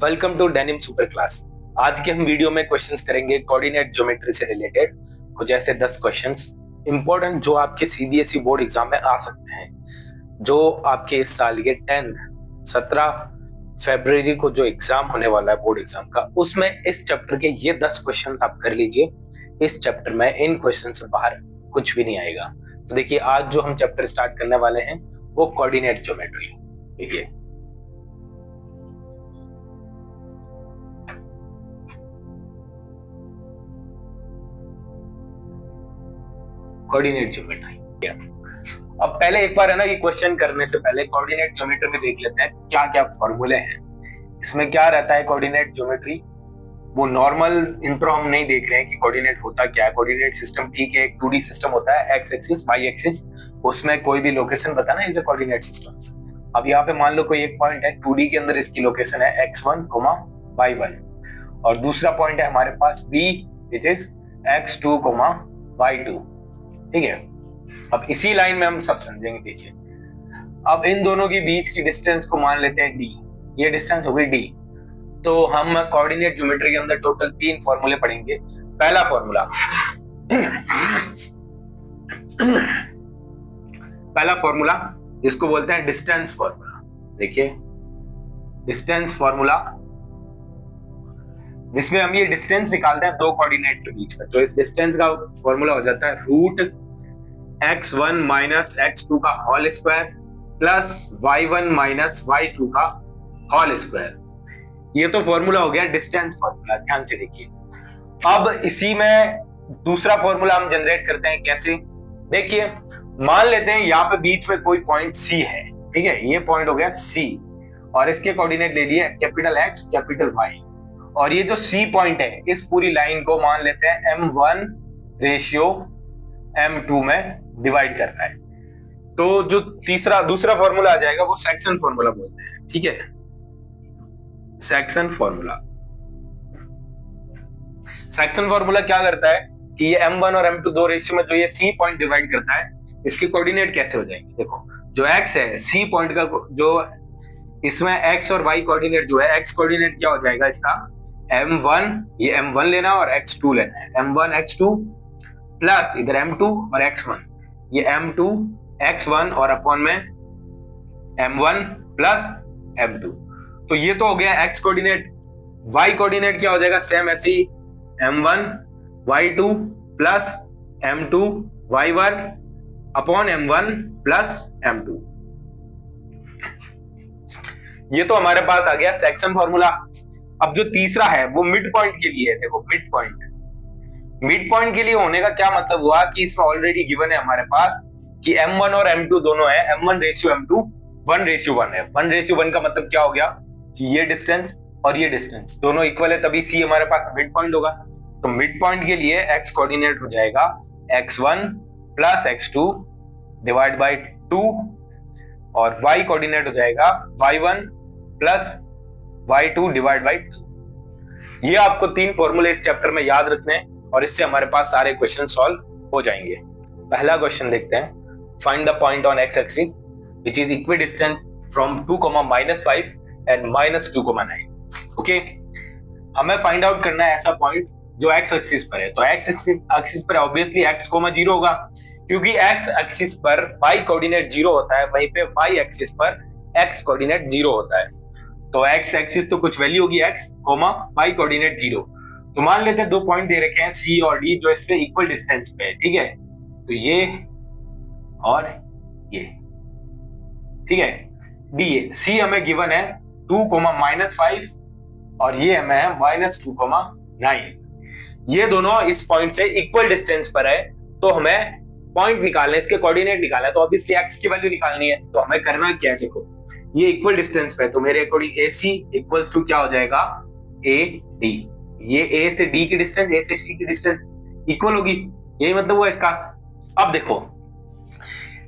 Welcome to Denim super class. आज के हम वीडियो में क्वेश्चंस करेंगे कोऑर्डिनेट ज्योमेट्री से रिलेटेड कुछ ऐसे 10 क्वेश्चंस इंपॉर्टेंट जो आपके सीबीएसई बोर्ड एग्जाम में आ सकते हैं, जो आपके इस साल ये 10th 17 फरवरी को जो एग्जाम होने वाला है बोर्ड एग्जाम का, उसमें इस चैप्टर के ये 10 क्वेश्चंस आप कर लीजिए। इस चैप्टर में इन क्वेश्चन से बाहर कुछ भी नहीं आएगा। तो देखिए, आज जो हम चैप्टर स्टार्ट करने वाले हैं वो कोऑर्डिनेट ज्योमेट्री। देखिए, कोऑर्डिनेट ज्योमेट्री। अब पहले एक बार है ना, ये क्वेश्चन करने से पहले कोऑर्डिनेट ज्योमेट्री में देख लेते हैं क्या क्या फॉर्मूले हैं। इसमें क्या रहता है कोऑर्डिनेट ज्योमेट्री, वो नॉर्मल इंट्रो हम नहीं देख रहे हैं कि कोऑर्डिनेट होता क्या है। कोऑर्डिनेट सिस्टम ठीक है, एक 2D सिस्टम होता है, एक्स एक्सिस वाई एक्सिस, उसमें कोई भी लोकेशन बताना इज अ कोऑर्डिनेट सिस्टम। अब यहाँ पे मान लो कोई एक पॉइंट है 2D के अंदर, इसकी लोकेशन है x1, y1, और दूसरा पॉइंट है हमारे पास b which is x2, y2। ठीक है, अब इसी लाइन में हम सब समझेंगे। देखिए, अब इन दोनों के बीच की डिस्टेंस को मान लेते हैं d, ये डिस्टेंस हो गई d। तो हम कोऑर्डिनेट ज्योमेट्री के अंदर टोटल 3 फॉर्मूले पढ़ेंगे। पहला फॉर्मूला जिसको बोलते हैं डिस्टेंस फॉर्मूला। देखिए, डिस्टेंस फॉर्मूला जिसमें हम ये डिस्टेंस निकालते हैं दो कोऑर्डिनेट के बीच में। तो इस डिस्टेंस का फॉर्मूला हो जाता है रूट x1 माइनस x2 का whole square plus y1 minus y2 का होल स्क्वायर। ये तो फॉर्मूला हो गया डिस्टेंस फॉर्मूला। ध्यान से देखिए, अब इसी में दूसरा फॉर्मूला हम जनरेट करते हैं। कैसे? देखिए, मान लेते हैं यहाँ पे बीच में कोई पॉइंट C है। ठीक है, ये पॉइंट हो गया C और इसके कोऑर्डिनेट ले लिए कैपिटल X कैपिटल Y, और ये जो C पॉइंट है इस पूरी लाइन को मान लेते हैं M1 रेशियो M2 में डिवाइड कर रहा है। तो जो दूसरा फॉर्मूला आ जाएगा वो सेक्शन फॉर्मूला बोलते हैं। ठीक है, सेक्शन फॉर्मूला। सेक्शन फॉर्मूला क्या करता है कि ये M1 और M2 दो रेशियो में जो ये C पॉइंट डिवाइड करता है, इसके कोऑर्डिनेट कैसे हो जाएंगे। देखो, जो X है C पॉइंट का, जो इसमें X और Y कोऑर्डिनेट जो है, X कोऑर्डिनेट क्या हो जाएगा इसका M1, ये M1 लेना और X2 लेना है। M1 X2 प्लस इधर M2 और X1, ये M2 X1 और अपॉन में M1 प्लस M2। तो ये तो हो गया X कोऑर्डिनेट। Y कोऑर्डिनेट क्या हो जाएगा, सेम ऐसे ही M1 Y2 plus M2 Y1 upon M1 plus M2। ये तो हमारे पास आ गया सेक्शन फॉर्मूला। अब जो तीसरा है वो मिड पॉइंट के लिए है। देखो, मिड पॉइंट के लिए होने का क्या मतलब हुआ कि इसमें ऑलरेडी गिवन है हमारे पास कि M1 और M2 दोनों है, M1 रेशियो M2 1:1 है। 1:1 का मतलब क्या हो गया कि ये डिस्टेंस और ये डिस्टेंस दोनों इक्वल है, तभी C हमारे पास मिड पॉइंट होगा। तो मिड पॉइंट के लिए X कोऑर्डिनेट हो जाएगा X1 plus X2 divide by 2 और Y कोऑर्डिनेट हो जाएगा Y1 plus Y2 divide by 2। ये आपको 3 फॉर्मूले इस चैप्टर में याद रखने हैं और इससे हमारे पास सारे क्वेश्चन सॉल्व हो जाएंगे। पहला क्वेश्चन देखते हैं। Find the point on x axis which is equidistant from 2, -5 and -2, 9। Okay, हमें फाइंड आउट करना है ऐसा पॉइंट जो x एक्सिस पर है। तो x एक्सिस पर ऑब्वियसली x, 0 होगा, क्योंकि x एक्सिस पर y कोऑर्डिनेट 0 होता है, वहीं पे y एक्सिस पर x कोऑर्डिनेट 0 होता है। तो x एक्सिस तो कुछ वैल्यू होगी x, y कोऑर्डिनेट 0। तो मान लेते हैं दो पॉइंट दे रखे हैं C और D जो इससे इक्वल डिस्टेंस पे है। ठीक है, तो ये और ये, ठीक है, D C हमें गिवन है 2, -5 और ये हमें है -2, 9। ये दोनों इस पॉइंट से इक्वल डिस्टेंस पर है, तो हमें पॉइंट निकालना है, इसके कोऑर्डिनेट निकालना है। तो अब इसकी x की वैल्यू निकालनी है। तो हमें करना क्या है, देखो, ये इक्वल डिस्टेंस पे है, तो मेरे अकॉर्डिंग AC इक्वल्स टू क्या हो जाएगा, AD। ये A से D की डिस्टेंस, A से C की डिस्टेंस इक्वल होगी, यही मतलब हुआ इसका। अब देखो,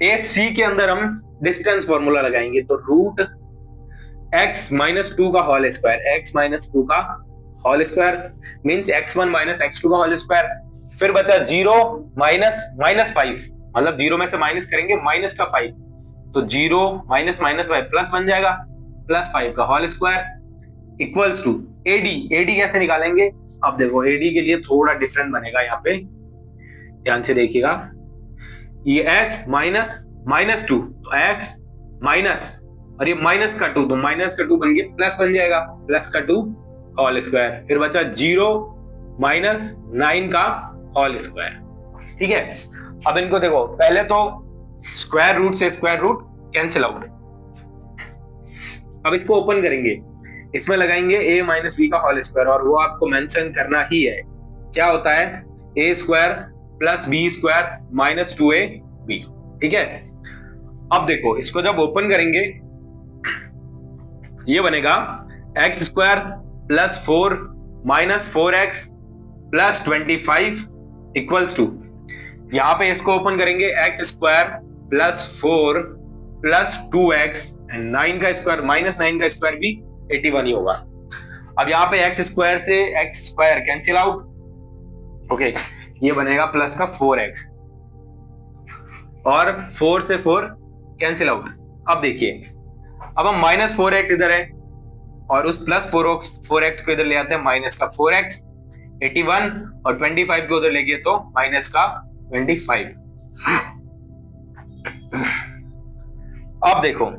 AC के अंदर हम डिस्टेंस फॉर्मूला लगाएंगे, तो रूट x माइनस 2 का होल स्क्वायर, x माइनस 2 का whole square means x1 minus x2 का होल स्क्वायर। फिर बचा 0 -5, मतलब 0 में से माइनस करेंगे माइनस का 5, तो 0 -5 प्लस बन जाएगा, +5 का whole square equals to AD. AD कैसे निकालेंगे? अब देखो एडी के लिए थोड़ा डिफरेंट बनेगा, यहाँ पे ध्यान से देखिएगा। ये x माइनस माइनस टू, तो x माइनस और ये माइनस का 2, तो माइनस का 2 बन गया प्लस बन जाएगा, प्लस का 2 होल स्क्वायर, फिर बचा 0 माइनस 9 का होल स्क्वायर। ठीक है, अब इनको देखो, पहले तो स्क्वायर रूट से स्क्वायर रूट कैंसिल आउट। अब इसको ओपन करेंगे, इसमें लगाएंगे a माइनस बी का होल स्क्वायर, और वो आपको मेंशन करना ही है। क्या होता है? a square plus B square minus 2ab। ठीक है, अब देखो इसको जब ओपन करेंगे ये बनेगा x square plus 4 minus 4x plus 25 equals to, यहां पे इसको ओपन करेंगे x square plus 4 plus 2x and 9 का स्क्वायर माइनस 9 का स्क्वायर भी 81 ही होगा। अब यहाँ पे x स्क्वायर से x square cancel out, okay, ये बनेगा प्लस का 4x और 4 से 4 कैंसिल आउट। अब देखिए, अब हम माइनस 4x इधर है और उस प्लस 4x को इधर ले आते हैं, माइनस का 4x 81 और 25 को उधर ले गए तो माइनस का 25। अब देखो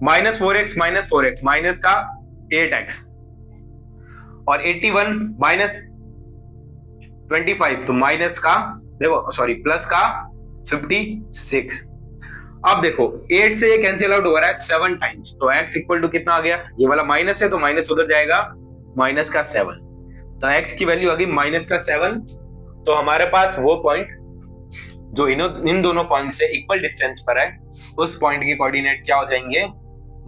माइनस 4x माइनस का 8x और 81 माइनस 25 तो माइनस का, देखो सॉरी प्लस का 56। अब देखो 8 से ये कैंसिल आउट हो रहा है 7 टाइम्स, तो x इक्वल टू कितना आ गया? ये वाला माइनस है तो माइनस उधर जाएगा, माइनस का 7, तो x की वैल्यू आ गई माइनस का 7। तो हमारे पास वो पॉइंट जो इन दोनों पॉइंट से इक्वल डिस्टेंस पर है, उस पॉइंट के कोऑर्डिनेट क्या हो जाएंगे?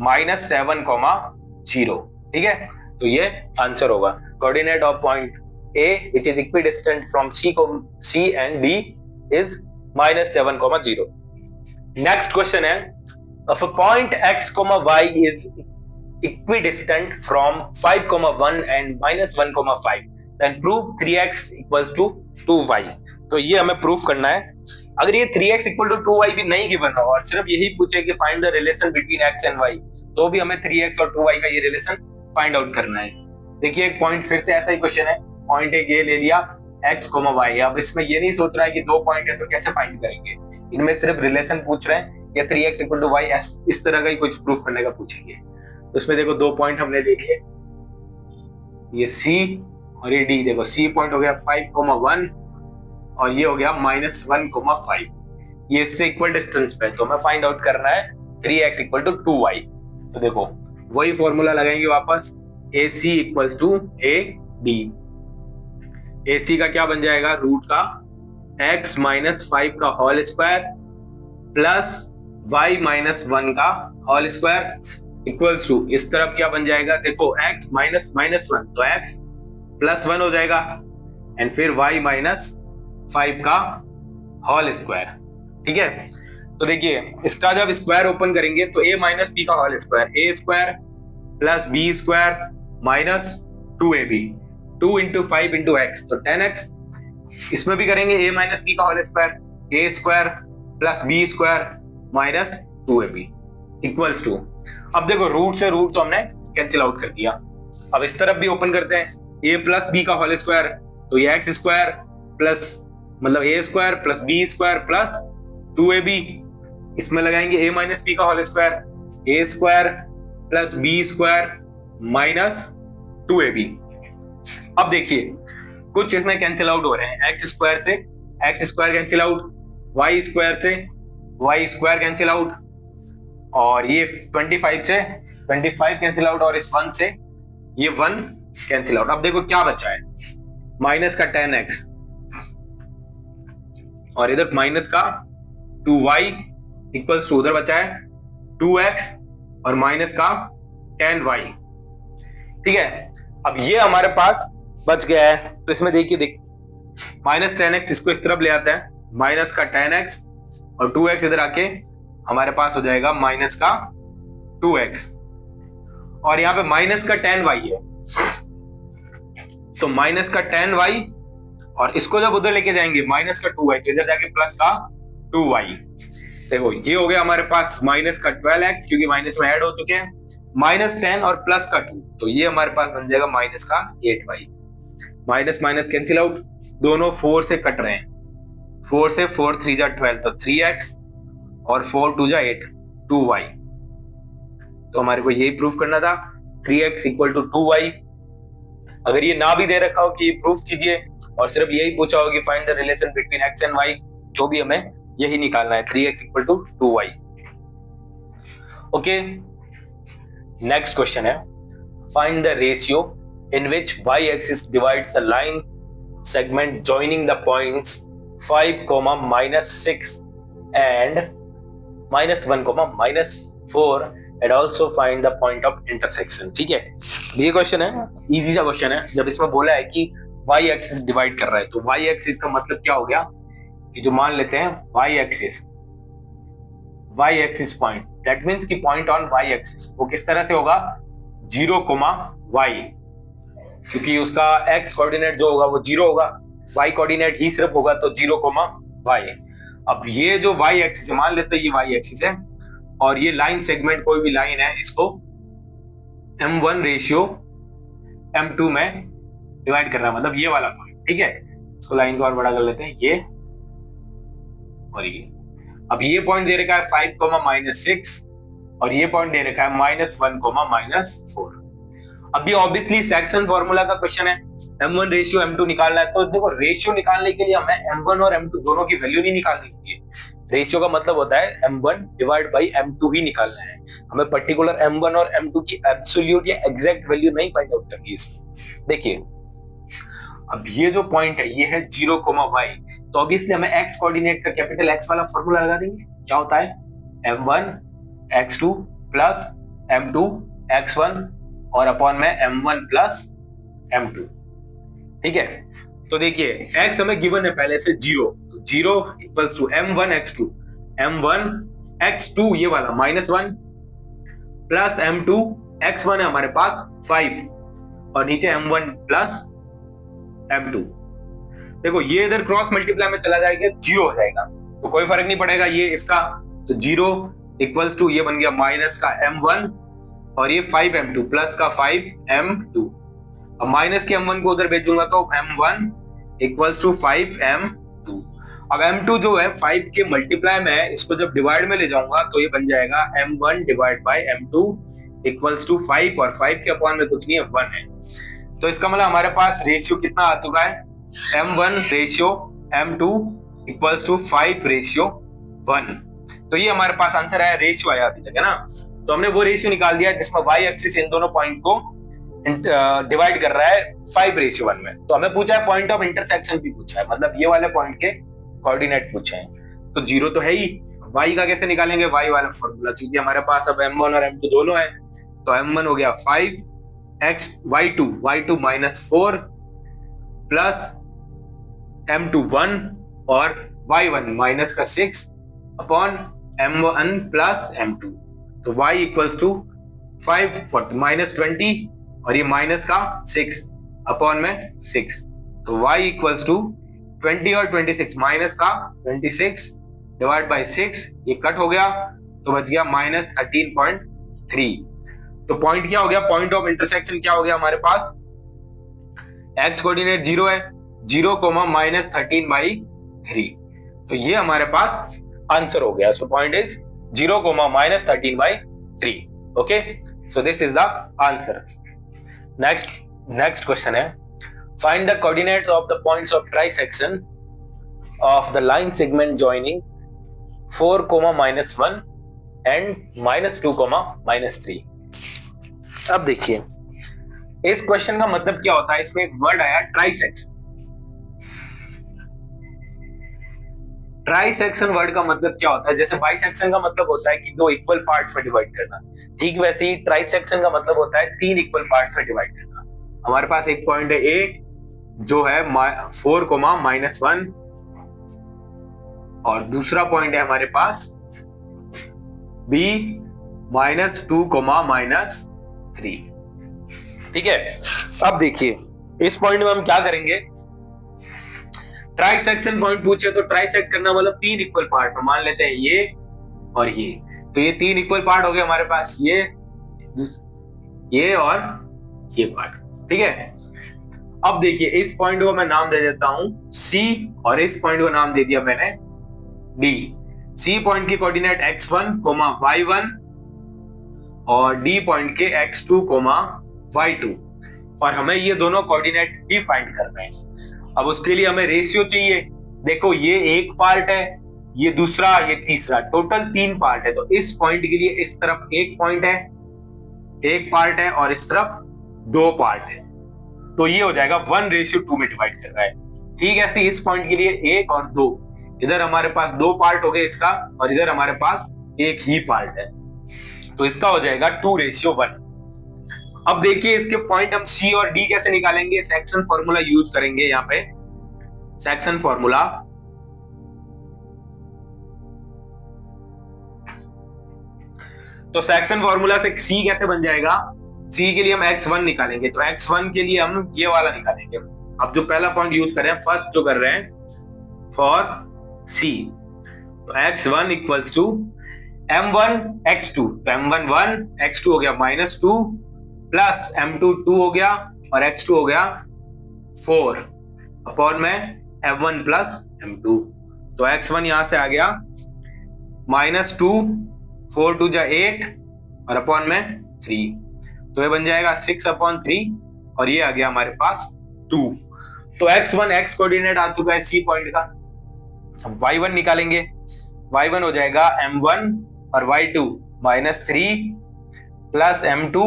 -7,0। ठीक है, तो ये आंसर होगा। Coordinate of point A which is equidistant from C and D is -7,0। Next question है, if a point x, y is equidistant from 5,1 and -1,5 then prove 3x equals to 2y। तो ये हमें प्रूफ करना है। अगर ये 3x equal to 2y भी नहीं गिवन हो और सिर्फ यही पूछे कि find the relation between x and y, तो भी हमें 3x और 2y का ये रिलेशन फाइंड आउट करना है। देखिए एक पॉइंट फिर से ऐसा ही क्वेश्चन है, पॉइंट एक ये ले लिया x, y। अब इसमें ये नहीं सोच रहा है कि दो पॉइंट है तो कैसे फाइंड करेंगे, इनमें सिर्फ रिलेशन पूछ रहे हैं या 3x equal to y इस तरह का ही कुछ प्रूफ करने का पूछेंगे। तो इसमें देखो दो पॉइंट हमने ले लिए, ये C और ये D। देखो C पॉइंट हो गया 5,1 और ये हो गया -1,5, ये इससे इक्वल डिस्टेंस पे, तो हमें फाइंड आउट करना है 3x equal to 2y। तो देखो वही फॉर्मूला लगाएंगे वापस, AC equals to AD। AC का क्या बन जाएगा? रूट का x माइनस 5 का whole square plus y minus 1 का होल स्क्वायर इक्वल्स टू, इस तरफ क्या बन जाएगा? देखो x माइनस -1 तो x प्लस 1 हो जाएगा एंड फिर y माइनस 5 का होल स्क्वायर। ठीक है, तो देखिए इसका जब स्क्वायर ओपन करेंगे तो a माइनस बी का whole square, a square plus B square minus 2ab, 2 into 5 into x तो 10x। इसमें भी करेंगे a माइनस बी का whole square, a square plus B square minus 2ab equals to, अब देखो रूट से root तो हमने कैंसिल आउट कर दिया। अब इस तरफ भी ओपन करते हैं, a प्लस बी का होल स्क्वायर, तो ये x स्क्वायर प्लस मतलब a square plus B square plus 2ab। इसमें लगाएंगे a माइनस बी का whole square, a square plus B square minus 2ab। अब देखिए कुछ इसमें कैंसिल आउट हो रहे हैं, x स्क्वायर से x square cancel out, y square से y स्क्वायर कैंसिल आउट, और ये 25 से 25 कैंसिल आउट, और इस 1 से ये 1 कैंसिल आउट। अब देखो क्या बचा है, माइनस का 10x और इधर माइनस का 2y इक्वल्स टू, उधर बचा है 2x और माइनस का 10y। ठीक है, अब ये हमारे पास बच गया है, तो इसमें देखिए माइनस 10x इसको इस तरफ ले आता है, माइनस का 10x और 2x इधर आके हमारे पास हो जाएगा माइनस का 2x, और यहाँ पे माइनस का 10y है, तो माइनस का 10y और इसको जब उधर लेके जाएंगे माइनस का 2y तो इधर जाके प्लस का 2y। देखो ये हो गया हमारे पास माइनस का 12x क्योंकि माइनस में ऐड हो चुके हैं, -10 और प्लस का 2, तो ये हमारे पास बन जाएगा माइनस का 8y। Minus minus cancel out, दोनों 4 से कट रहे हैं, 4 से 4 3 जा 12, तो 3x और 4 2 जा 8, 2y। तो हमारे को यही प्रूफ करना था, 3x इक्वल टू 2y। अगर ये ना भी दे रखा हो कि प्रूफ कीजिए और सिर्फ यही पूछा हो कि find the relation between x and y, तो भी हमें यही निकालना है, 3x equal to 2y। Okay, next question है, find the ratio in which y axis divides the line segment joining the points 5, -6 and -1, -4 and also find the point of intersection. ठीक है, ये क्वेश्चन है, इजी सा question है। जब इसमें बोला है कि y एक्सिस डिवाइड कर रहा है, तो y एक्सिस का मतलब क्या हो गया कि जो मान लेते हैं y axis point, that means कि पॉइंट ऑन y एक्सिस वो किस तरह से होगा, 0, y, क्योंकि उसका x कोऑर्डिनेट जो होगा वो 0 होगा, y कोऑर्डिनेट ही सिर्फ होगा, तो 0, y। अब ये जो y एक्सिस है, मान लेते हैं ये y एक्सिस है और ये लाइन सेगमेंट कोई भी लाइन है, इसको m1 रेशियो m2 में डिवाइड करना है, मतलब ये वाला पॉइंट। ठीक है, इसको लाइन को और बड़ा कर लेते हैं, ये और ये। अब ये पॉइंट दे रखा है 5, -6 और ये पॉइंट दे रखा है -1, -4। अभी ऑब्वियसली सेक्शन फॉर्मूला का क्वेश्चन है, m1 रेशियो m2 निकालना है। तो देखो, रेशियो निकालने के लिए हमें m1 और m2 दोनों की वैल्यू नहीं निकालनी होती है। रेशियो का मतलब होता है m1 डिवाइड बाई m2 ही निकालना है, हमें पर्टिकुलर m1 और m2 की एब्सोल्यूट या एग्जैक्ट वैल्यू नहीं फाइंड आउट करनी है इसमें। देखिए, अब ये जो पॉइंट है ये है 0, y, तो ऑब्वियसली हमें x कोऑर्डिनेट का कैपिटल X वाला फॉर्मूला लगा देंगे। क्या होता है, m1 x2 plus m2 x1 और अपॉन में m1 प्लस m2। ठीक है, तो देखिए x हमें गिवन है पहले से 0, तो 0 इक्वल्स टू m1 x2 ये वाला -1 प्लस m2 x1 है हमारे पास 5 और नीचे m1 प्लस m2। देखो, ये इधर क्रॉस मल्टीप्लाई में चला जाएगा, 0 हो जाएगा, तो कोई फर्क नहीं पड़ेगा ये इसका, तो 0 इक्वल्स टू ये बन गया माइनस का m1 और ये 5m2 प्लस का 5m2। अब माइनस के m1 को उधर भेजूंगा तो m1 इक्वल्स टू 5m2। अब m2 जो है 5 के मल्टीप्लाई में है, इसको जब डिवाइड में ले जाऊंगा तो ये बन जाएगा m1 divide by m2 equals to 5 और 5 के अपॉन में कुछ नहीं है, 1 है। तो इसका मतलब हमारे पास रेशियो कितना आ चुका है, m1 ratio m2 equals to 5 ratio 1। तो ये हमारे पास आंसर आया, रेशियो आया अभी तक, है ना। तो हमने वो रेशियो निकाल दिया जिसमें y एक्सिस इन दोनों पॉइंट को डिवाइड कर रहा है 5 रेशियो 1 में। तो हमें पूछा है पॉइंट ऑफ इंटरसेक्शन भी पूछा है, मतलब ये वाले पॉइंट के कोऑर्डिनेट पूछे हैं। तो 0 तो है ही, y का कैसे निकालेंगे, y वाला फॉर्मूला, क्योंकि हमारे पास अब m1 और m2 दोनों है, तो m1 हो गया 5x y2 -4 प्लस m2 1 और y1 माइनस का 6 अपॉन m1 प्लस m2। तो y इक्वल्स टू 5 -20 और ये माइनस का 6 अपॉन में 6, तो y इक्वल्स टू 20 और 26 माइनस का 26 डिवाइड बाई 6, ये कट हो गया तो बच गया -13.3। तो पॉइंट क्या हो गया, पॉइंट ऑफ इंटरसेक्शन क्या हो गया हमारे पास, x कोऑर्डिनेट 0 है, 0, -13/3। तो ये हमारे पास आंसर हो गया। So point is 0, -13/3। Okay, so this is the answer. Next question है, find the coordinates of the points of trisection of the line segment joining 4, -1 and -2, -3। अब देखिए, इस क्वेश्चन का मतलब क्या होता है, इसमें एक वर्ड आया ट्राइसेक्शन। ट्राइसेक्शन वर्ड का मतलब क्या होता है, जैसे बाइसेक्शन का मतलब होता है कि दो इक्वल पार्ट्स में डिवाइड करना, ठीक वैसे ही ट्राइसेक्शन का मतलब होता है 3 इक्वल पार्ट्स में डिवाइड करना। हमारे पास एक पॉइंट है A जो है 4, -1 और दूसरा पॉइंट है हमारे पास B -2, -3। ठीक है, अब देखिए इस पॉइंट में हम क्या करेंगे, ट्राइसेक्शन पॉइंट पूछे तो ट्राइसेक्ट करना मतलब 3 इक्वल पार्ट में, मान लेते हैं ये और ये, तो ये 3 इक्वल पार्ट हो गए हमारे पास, ये ये और ये पार्ट, ठीक है। अब देखिए इस पॉइंट को मैं नाम दे देता हूं C और इस पॉइंट को नाम दे दिया मैंने D। C पॉइंट की कोऑर्डिनेट x1, y1 और D पॉइंट के x2, y2, और हमें ये दोनों कोऑर्डिनेट भी फाइंड करना है। अब उसके लिए हमें रेशियो चाहिए। देखो ये एक पार्ट है, ये दूसरा, ये तीसरा, टोटल 3 पार्ट है। तो इस पॉइंट के लिए इस तरफ एक पॉइंट है, एक पार्ट है, और इस तरफ 2 पार्ट है। तो ये हो जाएगा 1:2 में डिवाइड कर रहा है। ठीक है, ऐसे इस पॉइंट के लिए 1 और 2, इधर हमारे पास 2 पार्ट हो गए इसका, और इधर हमारे पास एक ही पार्ट है। तो इसका हो जाएगा 2:1। अब देखिए इसके पॉइंट हम C और D कैसे निकालेंगे। सेक्शन फॉर्मूला यूज करेंगे यहाँ पे, सेक्शन फॉर्मूला। तो सेक्शन फॉर्मूला से C कैसे बन जाएगा। C के लिए हम x1 निकालेंगे, तो x1 के लिए हम ये वाला निकालेंगे। अब जो पहला पॉइंट यूज कर रहे हैं, फर्स्ट जो कर रहे हैं फॉर C, तो x1 equals to m1 x2, तो m1 1, x2 हो गया -2 प्लस m2 2 हो गया और x2 हो गया 4 अपॉन में m1 प्लस m2। तो x1 यहां से आ गया -2, 4 2 जा 8 और अपॉन में 3, तो ये बन जाएगा 6/3 और ये आ गया हमारे पास 2। तो x1 x कोऑर्डिनेट आ चुका है C पॉइंट का। अब y1 निकालेंगे, y1 हो जाएगा m1 और y2 -3 plus m2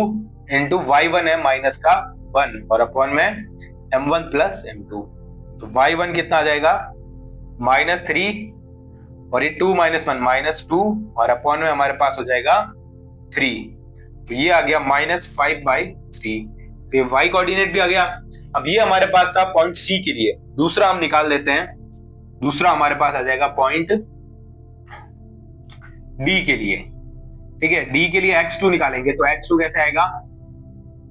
into y1 है माइनस का 1 और अपॉन में m1 प्लस m2। तो y1 कितना आ जाएगा -3 और ये 2 - 1 -2 और अपॉन में हमारे पास हो जाएगा 3, तो ये आ गया -5/3। तो ये y कोऑर्डिनेट भी आ गया। अब ये हमारे पास था पॉइंट C के लिए। दूसरा हम निकाल लेते हैं, दूसरा हमारे पास आ जाएगा पॉइंट D के लिए। ठीक है, D के लिए x2 निकालेंगे, तो x2 कैसे आएगा।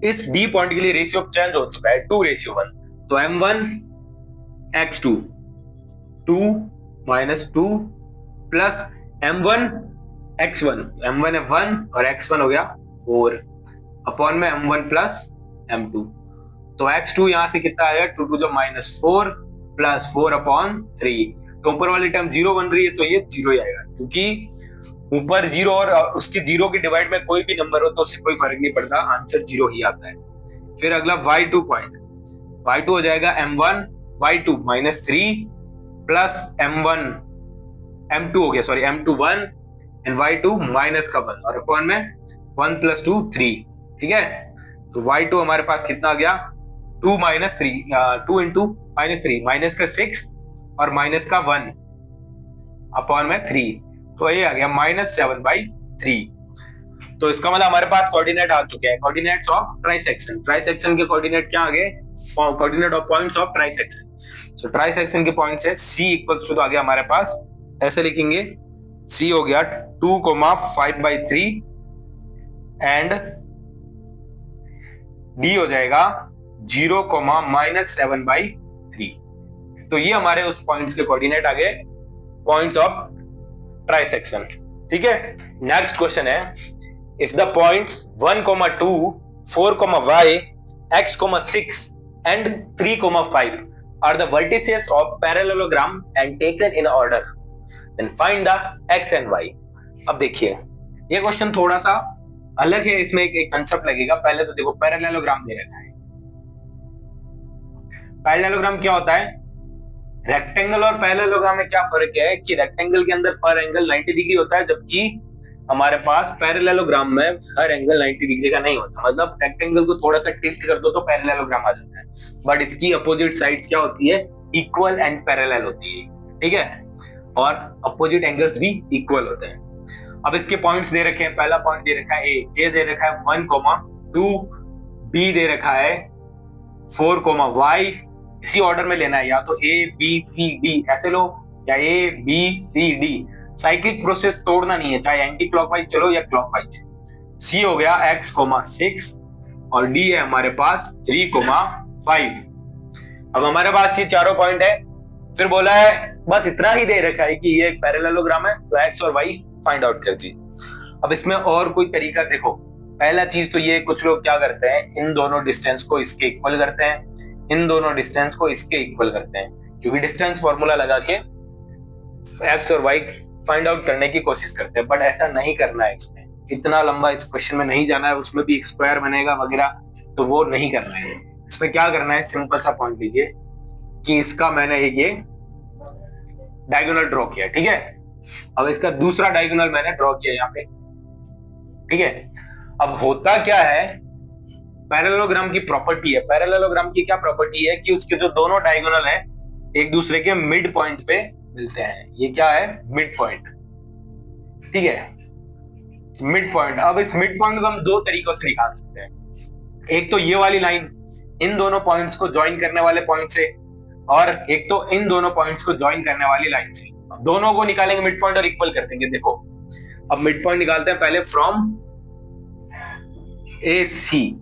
इस D पॉइंट के लिए रेशियो चेंज हो चुका है 2:1, तो m1 x2 2 - 2 plus m1 x1, m1 है 1 और x1 हो गया 4 अपॉन में m1 प्लस m2। तो x2 यहां से कितना आएगा 2 2 -4 प्लस 4/3। तो ऊपर वाली टर्म 0 बन रही है, तो ये 0 ही आएगा, क्योंकि ऊपर 0 और उसके 0 के डिवाइड में कोई भी नंबर हो तो उससे कोई फर्क नहीं पड़ता, आंसर 0 ही आता है। फिर अगला y2 पॉइंट, y2 हो जाएगा m1 y2 -3 plus m1 m2 हो गया, sorry m2 1 and y2 minus का 1 और अपॉन में 1 + 2 3। ठीक है, तो y2 हमारे पास कितना आ गया 2 - 3 2 इंटू -3 माइनस का 6 और माइनस का 1 अपॉन में 3, तो ये आ गया -7/3। तो इसका मतलब हमारे पास कोऑर्डिनेट आ चुके हैं, कोऑर्डिनेट्स ऑफ ट्राइसेक्शन। ट्राइसेक्शन के कोऑर्डिनेट क्या आ गए, coordinate of points of trisection. So trisection के पॉइंट्स है C इक्वल्स टू, आ गया हमारे पास, ऐसे लिखेंगे C हो गया 2,5/3 एंड D हो जाएगा 0, -7/3। तो ये हमारे उस पॉइंट्स के कोऑर्डिनेट आ गए, पॉइंट्स ऑफ ट्राइसेक्शन। ठीक है, नेक्स्ट क्वेश्चन है, if the points 1, 2, 4, y, x, 6 and 3, 5 are the vertices of parallelogram and taken in order, then find the x and y। अब देखिए ये क्वेश्चन थोड़ा सा अलग है, इसमें एक कंसेप्ट लगेगा। पहले तो देखो पैरेललोग्राम दे रखा है। पैरेललोग्राम क्या होता है, रेक्टेंगल और पैरेललोग्राम में क्या फर्क है कि रेक्टेंगल के अंदर पर एंगल 90 डिग्री होता है, जबकि हमारे पास पैरेललोग्राम में हर एंगल 90 डिग्री का नहीं होता। मतलब रेक्टेंगल को थोड़ा सा टिल्ट कर दो तो पैरेललोग्राम आ जाता है, बट इसकी अपोजिट साइड क्या होती है, इक्वल एंड पैरेलल होती है। ठीक है, और अपोजिट एंगल्स भी इक्वल होते हैं। अब इसके पॉइंट्स दे रखे हैं, पहला पॉइंट दे रखा है ए दे रखा है 1, 2, बी दे रखा है 4, y। इसी ऑर्डर में लेना है, या तो ए बी सी डी ऐसे लो, या A B C D. Cyclic process तोड़ना नहीं है, चाहे एंटी क्लॉकवाइज चलो या क्लॉकवाइज। सी हो गया x, 6 और डी है हमारे पास 3, 5। अब हमारे पास ये चारों पॉइंट है। फिर बोला है बस इतना ही दे रखा है कि ये एक पैरेललोग्राम है, तो x और y फाइंड आउट कर दीजिए। अब इसमें और कोई तरीका देखो, पहला चीज तो ये, कुछ लोग क्या करते हैं, इन दोनों डिस्टेंस को इसके इक्वल करते हैं, इन दोनों डिस्टेंस को इसके इक्वल करते हैं, क्योंकि डिस्टेंस फॉर्मूला लगा के एक्स और वाई फाइंड आउट करने की कोशिश करते हैं। बट ऐसा नहीं करना है, इसमें इतना लंबा इस क्वेश्चन में नहीं जाना है, उसमें भी एक स्क्वायर बनेगा वगैरह, तो वो नहीं करना है। इसमें क्या करना है, सिंपल सा पॉइंट लीजिए कि इसका मैंने ये डायगोनल ड्रॉ किया, ठीक है। अब इसका दूसरा डायगोनल मैंने ड्रॉ किया यहाँ पे, ठीक है। अब होता क्या है, पैरेललोग्राम की प्रॉपर्टी है, पैरेललोग्राम की क्या प्रॉपर्टी है कि उसके जो दोनों डायगोनल है एक दूसरे के मिड पॉइंट पे मिलते हैं। ये क्या है, मिड पॉइंट, ठीक है, मिड पॉइंट। अब इस मिड पॉइंट को हम दो तरीकों से निकाल सकते हैं। एक तो ये वाली लाइन इन दोनों पॉइंट्स को ज्वाइन करने वाले पॉइंट से, और एक तो इन दोनों पॉइंट्स को ज्वाइन करने वाली लाइन से। दोनों को निकालेंगे मिड पॉइंट और इक्वल कर देंगे। देखो अब मिड पॉइंट निकालते हैं पहले फ्रॉम ए सी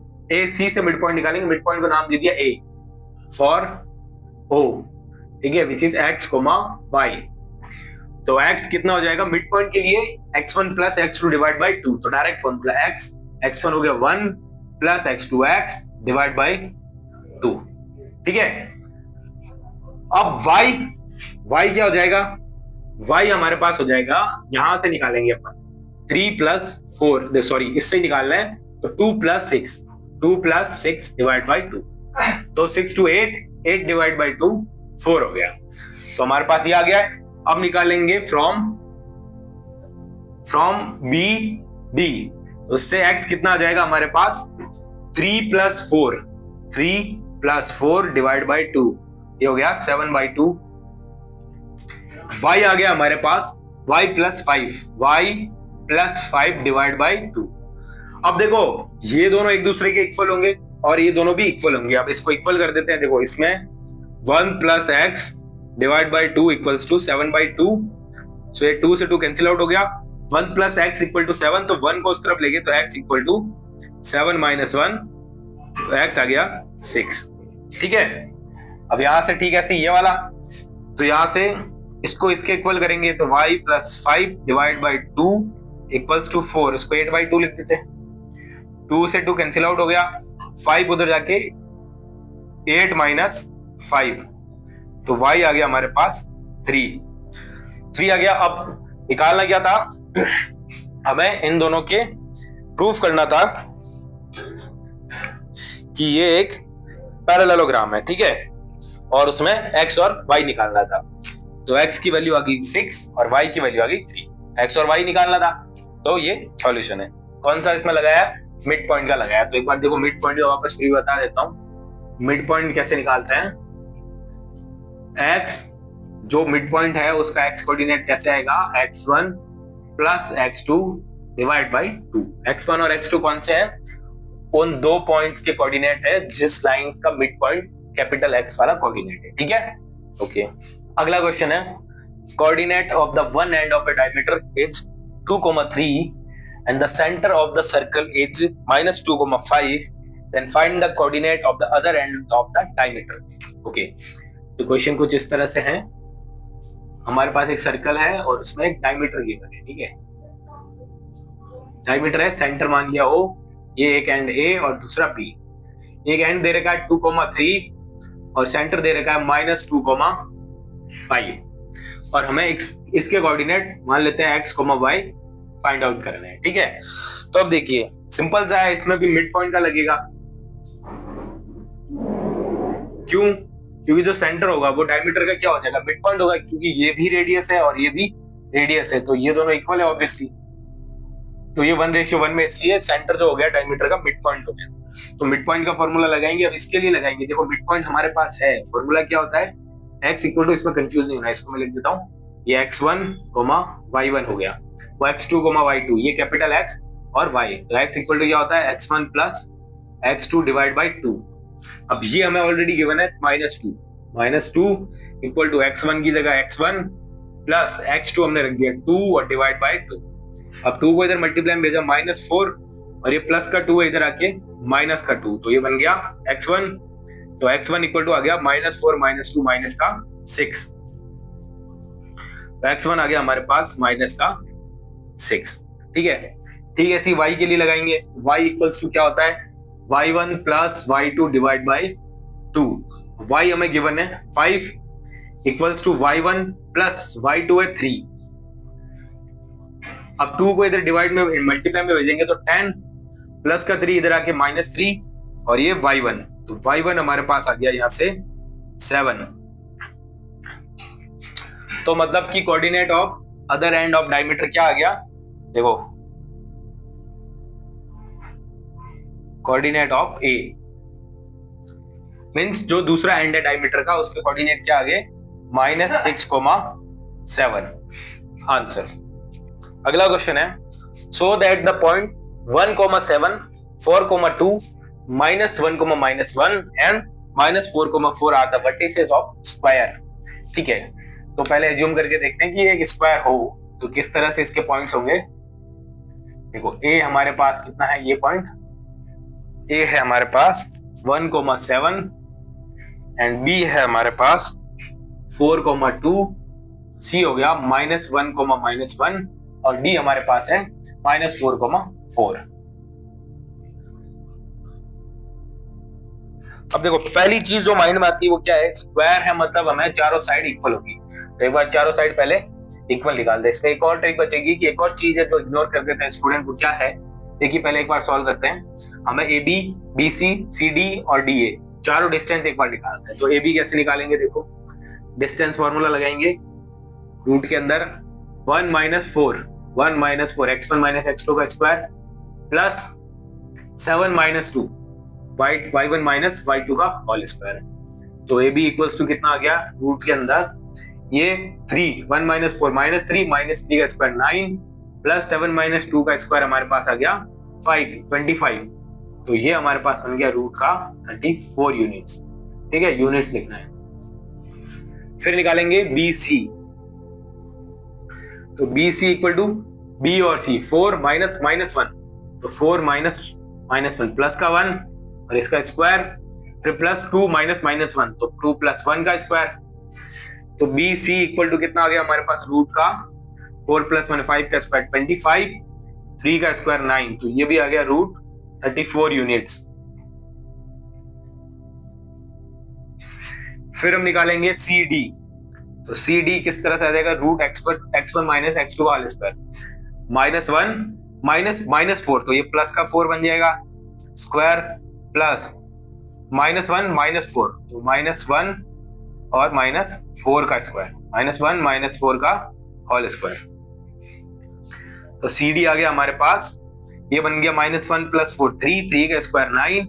से मिड पॉइंट निकालेंगे। मिड पॉइंट को नाम दे दिया ए फॉर ओ, ठीक है, which is X comma Y. तो x कितना हो जाएगा मिड पॉइंट के लिए, x1 plus x2 divide by 2। तो डायरेक्ट फॉर्मूला x1 हो गया 1 plus x2 x divide by 2, ठीक है। अब y क्या हो जाएगा, y हमारे पास हो जाएगा, यहां से निकालेंगे अपन 3 प्लस 4, सॉरी इससे निकालना है, तो 2 प्लस 6 डिवाइड बाई 2। तो 6 to 8 डिवाइड बाई 2 4 हो गया। तो हमारे पास ये आ गया है। अब निकालेंगे फ्रॉम बी डी, तो उससे x कितना आ जाएगा हमारे पास 3 प्लस 4 डिवाइड बाई 2, ये हो गया 7/2। y आ गया हमारे पास y प्लस 5 डिवाइड बाई 2। अब देखो ये दोनों एक दूसरे के इक्वल होंगे और ये दोनों भी इक्वल होंगे। अब इसको इक्वल कर देते हैं। देखो इसमें 1 plus X divide by 2 equals to 7/2। So ये 2 से 2 कैंसिल आउट हो गया। 1 प्लस एक्स इक्वल टू 7, तो 1 को उस तरफ लेंगे तो x इक्वल टू 7 माइनस 1, तो x आ गया 6, ठीक है। अब यहां से ठीक है ये वाला, तो यहां से इसको इसके इक्वल करेंगे तो y plus 5 divide by 2 equals to 4। इसको 8/2 लिख देते हैं। 2 से 2 कैंसिल आउट हो गया, 5 उधर जाके 8 माइनस 5, तो y आ गया हमारे पास 3 आ गया। अब निकालना क्या था, हमें इन दोनों के प्रूफ करना था कि ये एक पैरेललोग्राम है, ठीक है, और उसमें x और y निकालना था। तो x की वैल्यू आ गई 6 और y की वैल्यू आ गई 3। x और y निकालना था, तो ये सॉल्यूशन है। कौन सा इसमें लगाया, मिड पॉइंट का लगाया। तो एक बार देखो मिड पॉइंट वापस फिर बता देता हूँ। मिड पॉइंट कैसे निकालते हैं, x जो मिड पॉइंट है उसका x कोऑर्डिनेट कैसे आएगा, x1 plus x2 divide by 2। x1 और x2 कौन से हैं, उन दो पॉइंट्स के कोऑर्डिनेट है जिस लाइन का मिड पॉइंट कैपिटल X वाला कोऑर्डिनेट है, ठीक है, ओके। अगला क्वेश्चन है, coordinate of the one end of A diameter is 2,3 and the center of the circle is -2,5, then find the coordinate of the other end of the diameter। Okay, तो question कुछ इस तरह से है। हमारे पास एक सर्कल है और उसमें एक डायमीटर गिवन है, ठीक है। डायमीटर है, सेंटर मान लिया O, ये एक एंड A और दूसरा B। एक एंड दे रखा है 2,3 और सेंटर दे रखा है -2,5, और हमें इसके कोऑर्डिनेट मान लेते हैं x, y फाइंड आउट करना है, ठीक है। तो अब देखिए सिंपल सा है, इसमें भी मिड पॉइंट का लगेगा। क्यों, क्योंकि जो सेंटर होगा वो डायमीटर का क्या हो जाएगा, मिड पॉइंट होगा, क्योंकि ये भी रेडियस है और ये भी रेडियस है, तो ये दोनों इक्वल है ऑब्वियसली। तो ये 1:1 में, इसलिए सेंटर जो हो गया डायमीटर का मिड पॉइंट हो गया। तो मिड पॉइंट का फॉर्मूला लगाएंगे। अब इसके लिए लगाएंगे, देखो मिड पॉइंट हमारे पास है, फॉर्मूला क्या होता है, x इक्वल टू, इसमें कंफ्यूज नहीं होना, इसको मैं लिख देता हूँ, ये x1, y1 हो गया, वो x2, y2, ये कैपिटल X और y। तो x इक्वल टू क्या होता है, x1 plus x2 divide by 2। अब ये हमें ऑलरेडी गिवन है -2 इक्वल टू x1 की जगह x1 प्लस x2 हमने रख दिया 2 और डिवाइड बाई 2। अब 2 को इधर मल्टीप्लाई में भेजा -4 और ये प्लस का 2 है इधर आके माइनस का 2, तो ये बन गया x1। तो x1 इक्वल टू आ गया -4 -2 माइनस का 6, तो x1 आ गया हमारे पास माइनस का 6, ठीक है। ठीक है, इसी y के लिए लगाएंगे, y इक्वल्स टू क्या होता है, y1 plus y2 divide by 2। y हमें गिवन है 5 equals to y1 plus y2 है 3। अब 2 को इधर डिवाइड में मल्टीप्लाई में भेजेंगे तो 10 प्लस का 3 इधर आके -3 और ये y1, तो y1 हमारे पास आ गया यहां से 7। तो मतलब कि coordinate of other end of diameter क्या आ गया, देखो कोऑर्डिनेट ऑफ ए मींस जो दूसरा एंड है डायमीटर का उसके कोऑर्डिनेट क्या आ गए -6,7। आंसर। अगला क्वेश्चन है, so that the point 1,7 4,2 -1,-1 and -4,4 are the vertices of square. ठीक है, तो पहले एज्यूम करके देखते हैं कि एक स्क्वायर हो तो किस तरह से इसके पॉइंट्स होंगे। देखो ए हमारे पास कितना है, ये पॉइंट ए है हमारे पास 1,7 एंड बी है हमारे पास 4,2, सी हो गया -1,-1 और डी हमारे पास है -4,4। अब देखो पहली चीज जो माइंड में आती है वो क्या है, स्क्वायर है मतलब हमें चारों साइड इक्वल होगी, तो एक बार चारों साइड पहले इक्वल निकाल दे। इसमें एक और ट्रिक बचेगी कि एक और चीज है जो इग्नोर कर देते हैं स्टूडेंट, वो क्या है देखिए पहले एक बार सॉल्व करते हैं। हमें A B, B C, C D और डी ए चारों डिस्टेंस एक बार निकालते हैं। तो ए बी कैसे निकालेंगे, देखो डिस्टेंस फॉर्मूला लगाएंगे, रूट के अंदर 1 - 4 x1 - x2 का स्क्वायर प्लस 7 - 2 y1 - y2 का होल स्क्वायर। तो ए बी इक्वल्स टू कितना आ गया, रूट के अंदर ये 3 1 - 4 -3 -3 का स्क्वायर 9 प्लस 7 - 2 का स्क्वायर हमारे पास आ गया 5 25। तो ये हमारे पास बन गया रूट का 34 यूनिट्स। ठीक है, यूनिट्स लिखना है। फिर निकालेंगे बी सी, तो B C equal to B और सी 4 -1, तो 4 -1 प्लस का 1 और इसका स्क्वायर, फिर प्लस 2 -1 तो 2 + 1 का स्क्वायर। तो बी सी इक्वल टू कितना आ गया हमारे पास, रूट का 4 + 1 5 का स्क्वायर 25, 3 का स्क्वायर 9, तो ये भी आ गया रूट 34 यूनिट्स। फिर हम निकालेंगे सी डी, तो सी डी किस तरह से आ जाएगा, रूट x1 - x2 का होल स्क्वायर -1 -4, तो ये प्लस का 4 बन जाएगा, स्क्वायर प्लस -1 -4 तो -1 और -4 का स्क्वायर, -1 -4 का होल स्क्वायर। तो सी डी आ गया हमारे पास, ये बन गया -1 + 4 3 का स्क्वायर 9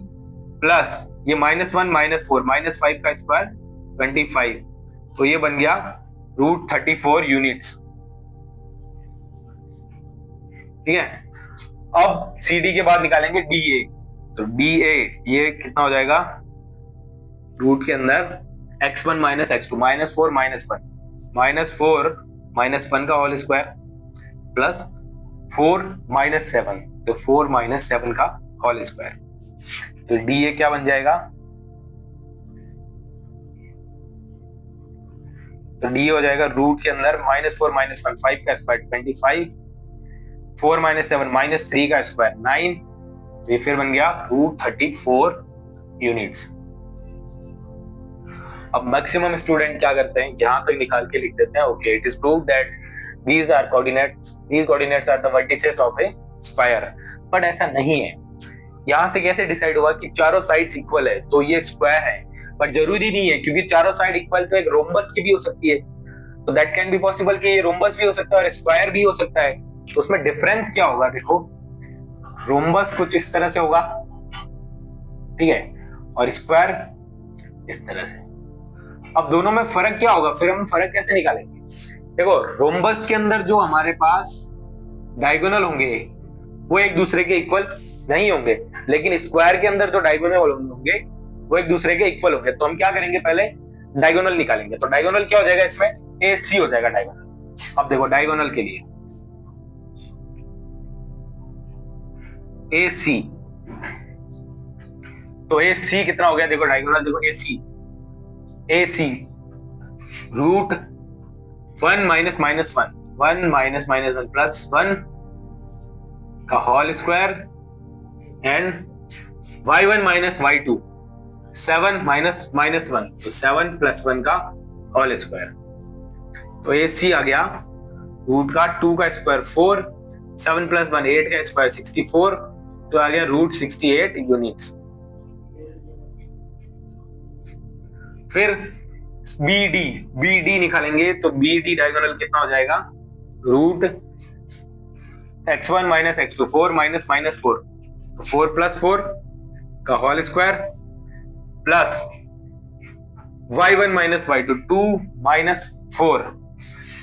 प्लस ये -1 -4 -5 का स्क्वायर 25, तो ये बन गया रूट 34 यूनिट्स। ठीक है, अब सी डी के बाद निकालेंगे डी ए, तो डी ए ये कितना हो जाएगा, रूट के अंदर x1 - x2 -4 -1 का होल स्क्वायर प्लस 4 -7 तो 4 -7 का होल स्क्वायर। तो डी ए क्या बन जाएगा, तो डी हो जाएगा रूट के अंदर -4 -1 5 का स्क्वायर 25, 4 -7 -3 का स्क्वायर 9, तो ये फिर बन गया रूट 34 यूनिट्स। अब मैक्सिमम स्टूडेंट क्या करते हैं, यहां तक निकाल के लिख देते हैं okay it is proved that these coordinates are the vertices of a square, but ऐसा नहीं है। यहां से कैसे डिसाइड हुआ कि चारों साइड्स इक्वल है तो ये स्क्वायर है, पर जरूरी नहीं है क्योंकि चारों साइड इक्वल तो एक रोम्बस की भी हो सकती है, तो दैट कैन बी पॉसिबल कि ये रोम्बस भी हो सकता है और स्क्वायर भी हो सकता है। तो उसमें डिफरेंस क्या होगा, देखो रोम्बस कुछ इस तरह से होगा, ठीक है, और स्क्वायर इस तरह से। अब दोनों में फर्क क्या होगा, फिर हम फर्क कैसे निकालेंगे, देखो रोम्बस के अंदर जो हमारे पास डायगोनल होंगे वो एक दूसरे के इक्वल नहीं होंगे, लेकिन स्क्वायर के अंदर जो डायगोनल होंगे वो एक दूसरे के इक्वल होंगे। तो हम क्या करेंगे, पहले डायगोनल निकालेंगे। तो डायगोनल क्या हो जाएगा, इसमें ए सी हो जाएगा डायगोनल। अब देखो डायगोनल के लिए ए सी, तो ए सी कितना हो गया, देखो डायगोनल देखो ए सी रूट 1 - -1 1 - -1 +1 का whole square and y1 minus y2 7 minus minus 1 तो 7 प्लस 1 का होल स्क्वायर। तो ये सी आ गया रूट का 2 का स्क्वायर 4, 7 प्लस 1 8 का स्क्वायर 64, तो आ गया रूट 68 यूनिट्स। फिर बी डी निकालेंगे तो बी डी डायगोनल कितना हो जाएगा, root x1 minus x2 4 minus minus 4 तो 4 प्लस 4 का whole square plus y1 minus y2 2 minus 4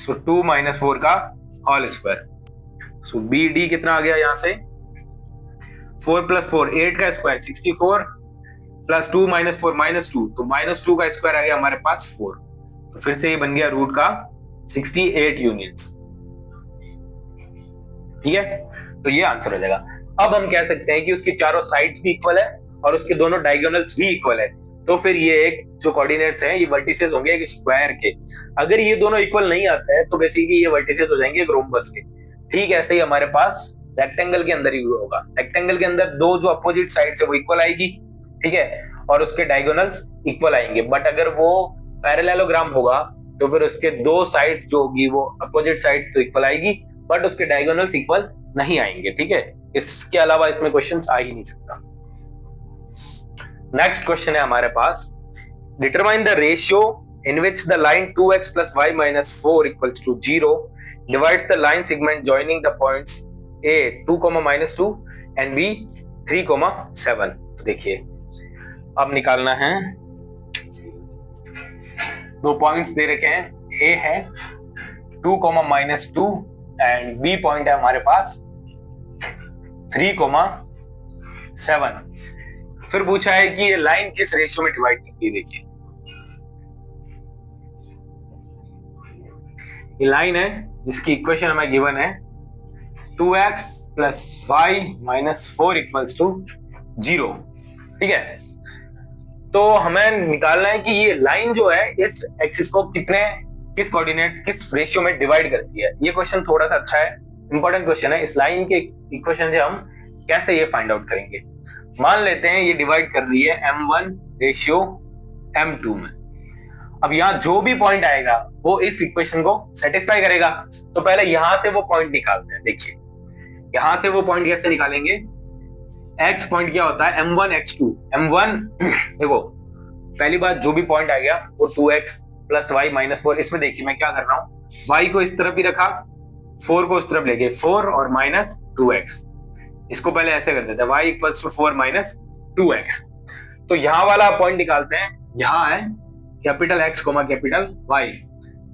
so 2 minus 4 का whole square. So B D कितना आ गया यहां से 4 प्लस 4 8 का स्क्वायर 64 प्लस 2 माइनस 4 माइनस 2 तो माइनस 2 का स्क्वायर आ गया हमारे पास 4, तो फिर से ये बन गया रूट का 68 यूनिट्स। ठीक है, तो ये आंसर हो जाएगा। अब हम कह सकते हैं कि उसकी चारों साइड्स भी इक्वल है और उसके दोनों डायगोनल्स भी इक्वल है, तो फिर ये एक जो कोऑर्डिनेट्स हैं ये वर्टिसेस होंगे एक स्क्वायर के। अगर ये दोनों इक्वल नहीं आते हैं तो बेसिकली ये वर्टिसेस हो जाएंगे एक रोम्बस के। ठीक ऐसे ही हमारे पास रेक्टेंगल के अंदर ही होगा, रेक्टेंगल के अंदर दो जो अपोजिट साइड्स है वो इक्वल आएगी, ठीक है, और उसके डायगोनल्स इक्वल आएंगे। बट अगर वो पैरेललोग्राम होगा तो फिर उसके दो साइड्स जो होगी वो अपोजिट साइड तो इक्वल आएगी बट उसके डायगोनल्स इक्वल नहीं आएंगे। ठीक है, इसके अलावा इसमें क्वेश्चंस आ ही नहीं सकता। नेक्स्ट क्वेश्चन है हमारे पास, determine the ratio in which the line 2x plus y minus 4 equals to 0 divides the line segment joining the points a 2, -2 and b 3, 7। तो देखिए अब निकालना है, दो पॉइंट्स दे रखे हैं, a है 2, -2 एंड b पॉइंट है हमारे पास 3, 7। फिर पूछा है कि ये लाइन किस रेशियो में डिवाइड करती है। देखिए ये लाइन है जिसकी इक्वेशन हमें गिवन है 2x plus y minus 4 equals to 0। ठीक है, तो हमें निकालना है कि ये लाइन जो है इस एक्सिस को किस कोऑर्डिनेट किस रेशियो में डिवाइड करती है। ये क्वेश्चन थोड़ा सा अच्छा है, इंपॉर्टेंट क्वेश्चन है। इस लाइन के इक्वेशन से हम कैसे ये फाइंड आउट करेंगे। मान लेते हैं ये डिवाइड कर रही है m1 रेशियो m2 में। अब यहाँ जो भी पॉइंट आएगा वो इस इक्वेशन को सेटिस्फाई करेगा, तो पहले यहां से वो पॉइंट निकालते हैं। देखिए यहां से वो पॉइंट कैसे निकालेंगे, x पॉइंट क्या होता है m1 x2 m1 देखो पहली बात जो भी पॉइंट आ गया वो 2x plus y minus 4। इसमें देखिए मैं क्या कर रहा हूं, y को इस तरफ ही रखा, 4 को उस तरफ ले गए, 4 और माइनस 2x। इसको पहले ऐसे कर देते हैं y equals to 4 minus 2x। तो यहां वाला पॉइंट निकालते हैं, यहां है कैपिटल X, कैपिटल Y।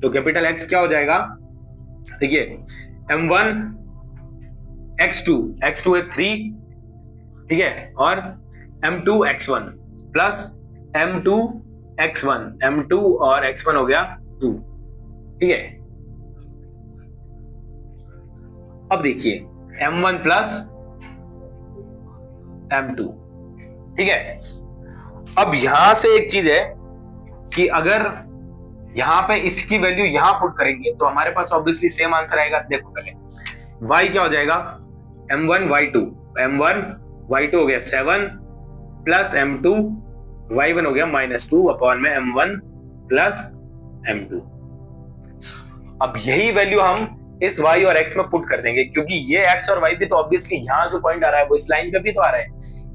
तो कैपिटल X क्या हो जाएगा, देखिए m1 x2 है 3, ठीक है, और m2 x1 plus m2 x1, m2 और x1 हो गया 2। ठीक है, अब देखिए m1 प्लस m2। ठीक है, अब यहां से एक चीज है कि अगर यहां पे इसकी वैल्यू यहां पुट करेंगे तो हमारे पास ऑब्वियसली सेम आंसर आएगा। देखो पहले y क्या हो जाएगा, m1 y2 हो गया 7 प्लस m2 y1 हो गया -2 अपॉन में m1 प्लस m2। अब यही वैल्यू हम इस y और x में पुट कर देंगे, क्योंकि ये x और y भी तो ऑब्वियसली यहाँ जो पॉइंट आ रहा है वो इस लाइन पे भी तो आ रहा है।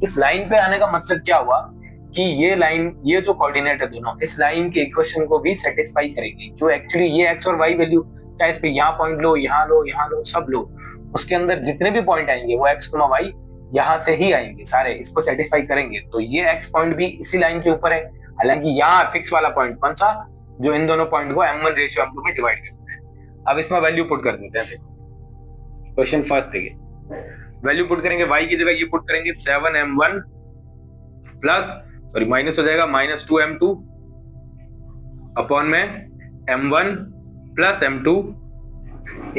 इस लाइन पे आने का मतलब क्या हुआ कि ये लाइन, ये जो कोऑर्डिनेट है दोनों इस लाइन के इक्वेशन को भी सेटिस्फाई करेंगे। जो एक्चुअली ये x और y वैल्यू चाहे इस पे यहाँ पॉइंट लो, यहाँ लो, सब लो, उसके अंदर जितने भी पॉइंट आएंगे वो x, y यहाँ से ही आएंगे सारे, इसको सेटिस्फाई करेंगे। तो ये x पॉइंट भी इसी लाइन के ऊपर है। हालांकि यहाँ फिक्स वाला पॉइंट कौन सा, जो इन दोनों पॉइंट को m1 रेशियो m2 में डिवाइड करते हैं। अब इसमें वैल्यू पुट कर देते हैं। देखो क्वेश्चन फर्स्ट देखिए, वैल्यू पुट करेंगे, y की जगह ये पुट करेंगे 7m1 प्लस सॉरी माइनस हो जाएगा -2m2 अपॉन में m1 plus m2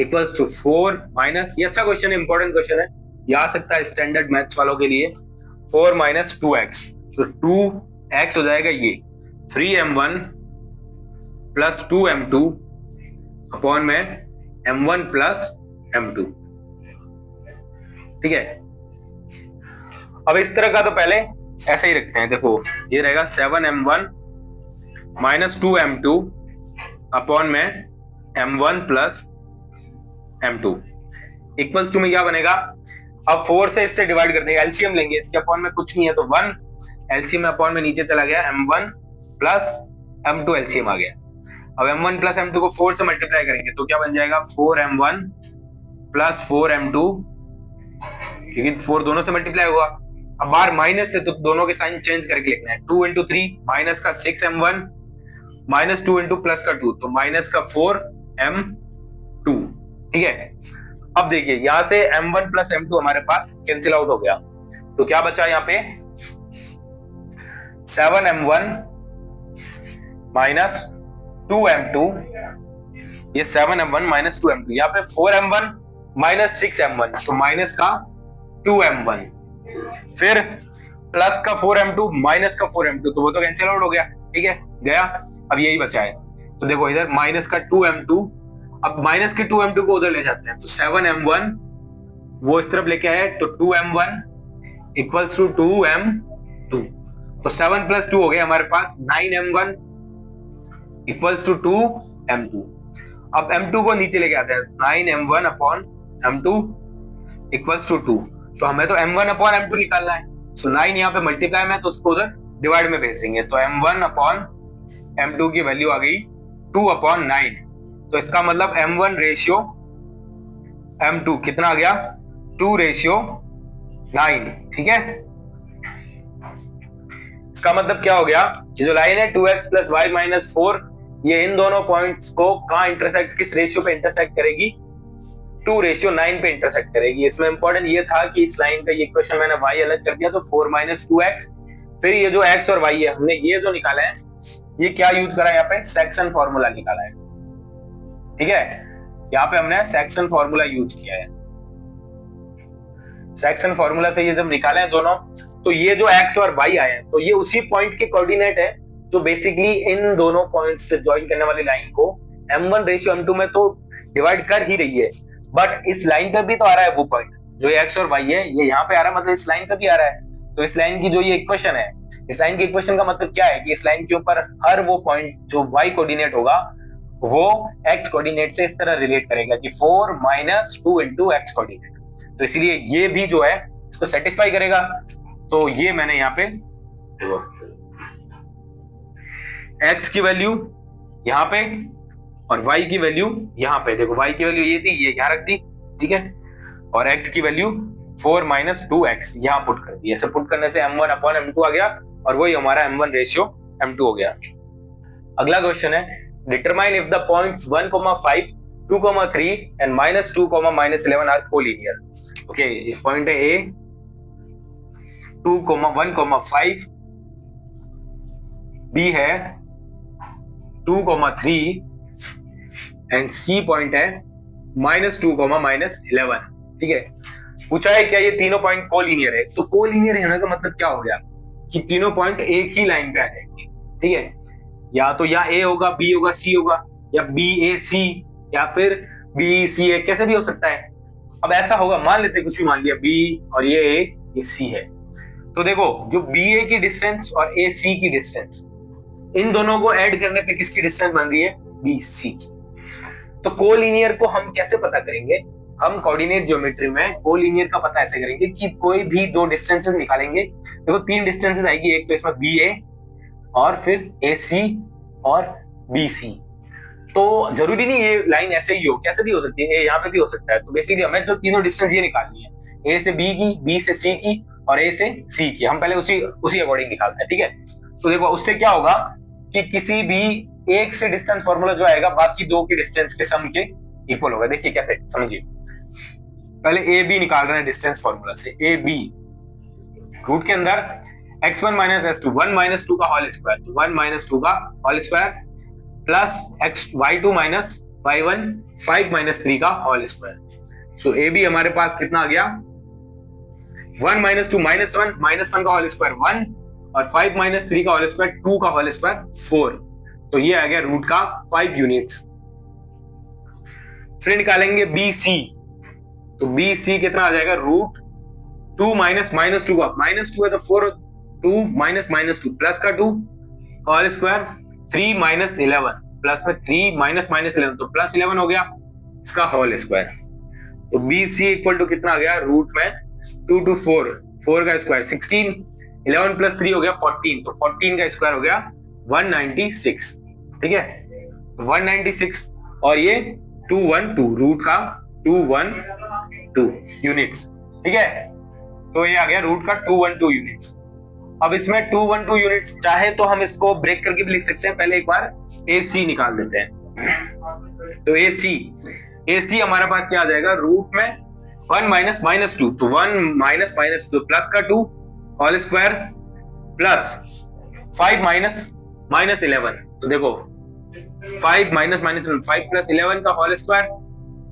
equals to 4 minus, ये अच्छा क्वेश्चन है, इंपॉर्टेंट क्वेश्चन है, ये आ सकता है स्टैंडर्ड मैथ्स वालों के लिए। 4 माइनस 2x, तो 2x हो जाएगा ये 3m1 प्लस 2m2 अपॉन में m1 प्लस m2। ठीक है। अब इस तरह का तो पहले ऐसे ही रखते हैं, देखो ये रहेगा 7m1 माइनस 2m2 अपॉन में m1 plus m2 equals to में क्या बनेगा, अब 4 से इससे डिवाइड कर देंगे, एलसीएम लेंगे, इसके अपॉन में कुछ नहीं है तो 1, एलसीएम में अपॉन में नीचे चला गया m1 प्लस m2 एलसीएम आ गया। अब m1 प्लस m2 को 4 से मल्टीप्लाई करेंगे तो क्या बन जाएगा 4m1 प्लस 4m2, क्योंकि 4 दोनों से मल्टीप्लाई हुआ। अब बाहर माइनस से तो दोनों के साइन चेंज करके लिखना है, 2 इंटू 3 माइनस का 6m1 माइनस 2 इंटू प्लस का 2 तो माइनस का 4m2, ठीक है। अब देखिए यहां से m1 प्लस m2 हमारे पास कैंसिल आउट हो गया, तो क्या बचा यहाँ पे 7m1 माइनस 2m2, ये 7m1 माइनस 2m2, यहाँ पे 4m1 माइनस 6m1 तो माइनस का 2m1, फिर प्लस का 4m2 माइनस का 4m2 तो वो तो कैंसिल आउट हो गया, ठीक है गया। अब यही बचा है, तो देखो इधर माइनस का 2m2, अब माइनस के 2m2 को उधर ले जाते हैं तो 7m1 वो इस तरफ लेके आए तो 2m1 इक्वल्स टू 2m2, तो 7 प्लस 2 हो गया हमारे पास 9m1 इक्वल्स टू 2m2। अब m2 को नीचे लेके आते हैं 9m1 upon m2 equals to 2, तो हमें तो m1 अपॉन m2 निकालना है, सो 9 यहाँ पे मल्टीप्लाई में तो उसको उधर डिवाइड में भेज देंगे, तो m1 अपॉन m2 की वैल्यू आ गई 2 अपॉन 9, तो इसका मतलब m1 रेशियो m2 कितना आ गया 2 रेशियो 9, ठीक है। इसका मतलब क्या हो गया, ये जो लाइन है 2x प्लस वाई माइनस 4, ये इन दोनों पॉइंट्स को कहां इंटरसेक्ट, किस रेशियो पे इंटरसेक्ट करेगी, 2 रेशियो 9 पे इंटरसेक्ट करेगी। इसमें इंपॉर्टेंट ये था कि इस लाइन का ये इक्वेशन मैंने y अलग कर दिया तो 4 माइनस 2x, फिर ये जो x और y है हमने ये जो निकाला है ये क्या यूज करा है, यहाँ पे सेक्शन फॉर्मूला निकाला है, ठीक है। यहाँ पे हमने सेक्शन फॉर्मूला यूज किया है, सेक्शन फॉर्मूला से ये जब निकाले हैं दोनों तो ये जो x और y आए हैं तो ये उसी पॉइंट के कोऑर्डिनेट है जो बेसिकली इन दोनों पॉइंट्स से ज्वाइन करने वाली लाइन को m1 रेशियो m2 में तो डिवाइड कर ही रही है, बट इस लाइन पे भी तो आ रहा है वो पॉइंट जो x और y है, ये यहाँ पे आ रहा है, मतलब इस लाइन पे भी आ रहा है। तो इस लाइन की जो ये इक्वेशन है, इस लाइन की इक्वेशन का मतलब क्या है कि इस लाइन के ऊपर हर वो पॉइंट जो y कोऑर्डिनेट होगा वो x कोऑर्डिनेट से इस तरह रिलेट करेगा कि 4 माइनस 2 इंटू x कोऑर्डिनेट, तो इसलिए ये भी जो है इसको सेटिस्फाई करेगा। तो ये मैंने यहाँ पे x की वैल्यू यहाँ पे और y की वैल्यू यहाँ पे, देखो y की वैल्यू ये थी, ये यहाँ रख दी, ठीक है, और x की वैल्यू 4 माइनस 2x यहाँ पुट कर दी। ऐसे पुट करने से m1 अपॉन m2 आ गया और वही हमारा m1 रेशियो m2 हो गया। अगला क्वेश्चन है determine if the points 1,5 2,3 and -2, -11 are collinear. Okay, ये पॉइंट है A 1,5, B है 2,3 एंड C पॉइंट है -2, -11, ठीक है। पूछा है क्या ये तीनों पॉइंट कोलिनियर है, तो कोलिनियर होने का मतलब क्या हो गया कि तीनों पॉइंट एक ही लाइन पे आ जाएंगे, ठीक है। या तो या A होगा, B होगा, C होगा, या BAC या फिर BCA, कैसे भी हो सकता है। अब ऐसा होगा, मान लेते कुछ भी मान लिया B और ये A ये C है, तो देखो जो BA की डिस्टेंस और AC की डिस्टेंस, इन दोनों को ऐड करने पे किसकी डिस्टेंस बन रही है, BC की। तो कोलिनियर को हम कैसे पता करेंगे, हम कोऑर्डिनेट ज्योमेट्री में कोलिनियर का पता ऐसे करेंगे कि कोई भी दो डिस्टेंसेस निकालेंगे। देखो तीन डिस्टेंसेस आएगी, एक तो इसमें BA और फिर AC और BC। तो जरूरी नहीं ये लाइन ऐसे ही हो, कैसे भी हो सकती है, ये यहाँ पे भी हो सकता है। तो बेसिकली हमें जो तीनों डिस्टेंस ये निकालनी है, A से B की, B से C की और A से C की, हम पहले उसी अकॉर्डिंग निकालते हैं, ठीक है। तो देखो उससे क्या होगा कि किसी भी एक से डिस्टेंस फॉर्मूला जो आएगा बाकी दो के डिस्टेंस के सम के इक्वल होगा। देखिए कैसे, समझिए। पहले AB निकाल रहे हैं डिस्टेंस फॉर्मूला से, AB रूट के अंदर x1 माइनस s2 1 माइनस 2 का होल स्क्वायर, तो 1 माइनस 2 का whole square plus y2 minus y1 5 minus 3 का होल स्क्वायर। सो AB हमारे पास कितना आ गया, 1 माइनस 2 माइनस 1 माइनस 1 का होल स्क्वायर 1 और 5 माइनस 3 का होल स्क्वायर 2 का होल स्क्वायर 4, तो ये आ गया रूट का 5 यूनिट्स। फिर निकालेंगे BC, तो BC कितना आ जाएगा, रूट 2 माइनस माइनस 2 का -2 है तो 4, 2 माइनस माइनस 2 प्लस का 2 होल स्क्वायर, 3 माइनस 11 प्लस में 3 माइनस माइनस 11 तो प्लस 11 हो गया इसका होल स्क्वायर। तो बी सी इक्वल टू कितना आ गया, रूट में 2 to 4, 4 का स्क्वायर 16, 11 प्लस 3 हो गया 14, तो 14 का स्क्वायर हो गया 196। ठीक है, 196 और ये 212, रूट का 212 यूनिट्स। ठीक है, तो ये आ गया रूट का 212 यूनिट्स। अब इसमें 212 यूनिट्स चाहे तो हम इसको ब्रेक करके भी लिख सकते हैं, पहले एक बार ए सी निकाल देते हैं। तो ए सी हमारे पास क्या आ जाएगा, रूट में 1 माइनस माइनस 2, तो 1 माइनस माइनस 2 प्लस का 2 whole square plus 5 minus minus 11, तो देखो 5 माइनस माइनस 5 प्लस 11 का होल स्क्वायर,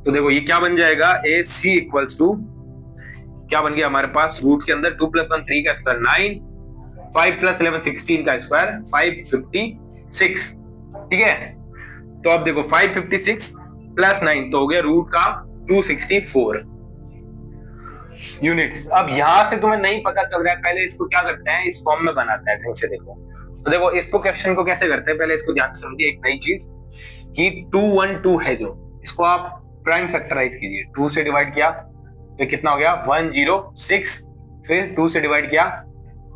तो देखो ये क्या बन जाएगा, ए सी इक्वल्स टू क्या बन गया हमारे पास, रूट के अंदर 2 प्लस 1 3 का स्क्वायर 9, 5 प्लस 11 16 का स्क्वायर 556। ठीक है, तो अब देखो 556 प्लस 9 तो हो गया रूट का 264 यूनिट्स। अब यहां से तुम्हें नहीं पता चल रहा है, पहले इसको क्या करते हैं, इस फॉर्म में बनाते हैं ढंग से। देखो तो देखो इसको क्वेश्चन को कैसे करते हैं, पहले इसको ध्यान से समझिए एक नई चीज कि 212 है जो, इसको आप प्राइम फैक्टराइज कीजिए, 2 से डिवाइड किया तो कितना हो गया 106, फिर 2 से डिवाइड किया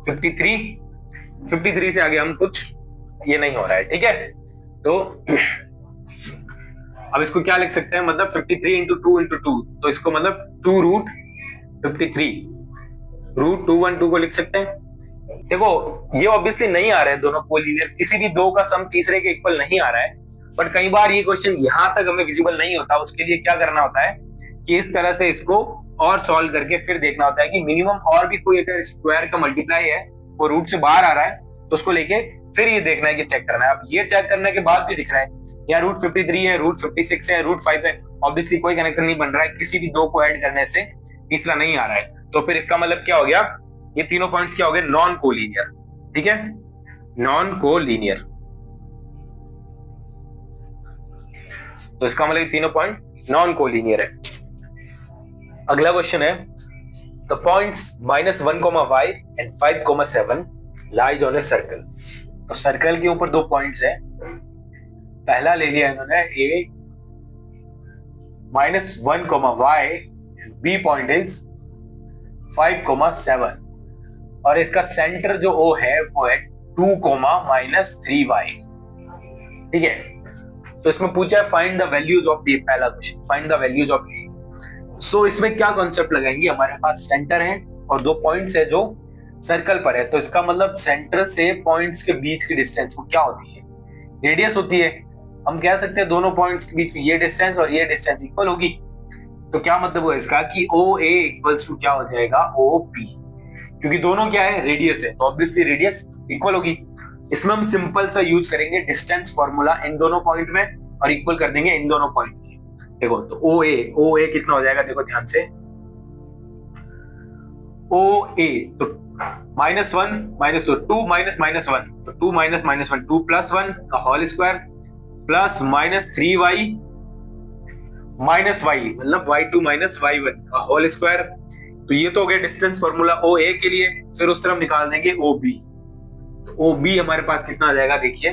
53 से आगे हम कुछ ये नहीं हो रहा है। ठीक है, तो अब इसको क्या लिख सकते हैं, मतलब 53 इंटू 2 इंटू 2, तो इसको मतलब 2 रूट 53 रूट 212 को लिख सकते हैं। देखो ये ऑब्वियसली नहीं आ रहा है दोनों कोलिनियर, किसी भी दो का सम तीसरे के इक्वल नहीं आ रहा है, बट कई बार ये क्वेश्चन यहां तक हमें विजिबल नहीं होता, उसके लिए क्या करना होता है कि इस तरह से इसको और सॉल्व करके फिर देखना होता है कि मिनिमम और भी कोई अगर स्क्वायर का मल्टीप्लाई है वो रूट से बाहर आ रहा है तो उसको लेके फिर ये देखना है कि चेक करना है। अब ये चेक करने के बाद भी दिख रहा है या रूट 53 है, रूट 56 है, रूट 5 है, ऑब्वियसली कोई कनेक्शन नहीं बन रहा है, किसी भी दो को ऐड करने से तीसरा नहीं आ रहा है, तो फिर इसका मतलब क्या हो गया, ये तीनों पॉइंट्स क्या हो गए, नॉन कोलिनियर। ठीक है, नॉन कोलिनियर, तो इसका मतलब ये तीनों पॉइंट नॉन कोलिनियर है। अगला क्वेश्चन है, the points -1, y and 5, 7 lies on a circle. तो सर्कल के ऊपर दो पॉइंट्स है, पहला ले लिया इन्होंने ए -1, y, बी पॉइंट इज 5, 7 और इसका सेंटर जो O है वो है 2, -3y। ठीक है, तो इसमें पूछा है find the values of A, पहला question find the values of A. So इसमें क्या कॉन्सेप्ट लगाएंगे, हमारे पास सेंटर है और दो पॉइंट्स है जो सर्कल पर है, तो इसका मतलब सेंटर से पॉइंट्स के बीच की डिस्टेंस वो क्या होती है, रेडियस होती है। हम कह सकते हैं दोनों पॉइंट्स के बीच में ये डिस्टेंस और ये डिस्टेंस इक्वल होगी, तो क्या मतलब हुआ इसका कि OA इक्वल्स टू क्या हो जाएगा OP, क्योंकि दोनों क्या है रेडियस है, तो ऑब्वियसली रेडियस इक्वल होगी। इसमें हम सिंपल सा यूज करेंगे डिस्टेंस फॉर्मूला इन दोनों पॉइंट में और इक्वल कर देंगे इन दोनों पॉइंट की। देखो तो OA कितना हो जाएगा, देखो ध्यान से, OA तो -1 -2 2 -1 तो 2 -1 2 + 1 का whole square plus -3y -y मतलब y2 -y1 का होल स्क्वायर। तो ये तो हो गया डिस्टेंस फॉर्मूला OA के लिए। फिर उस तरफ निकाल देंगे OB, तो OB हमारे पास कितना आ जाएगा, देखिए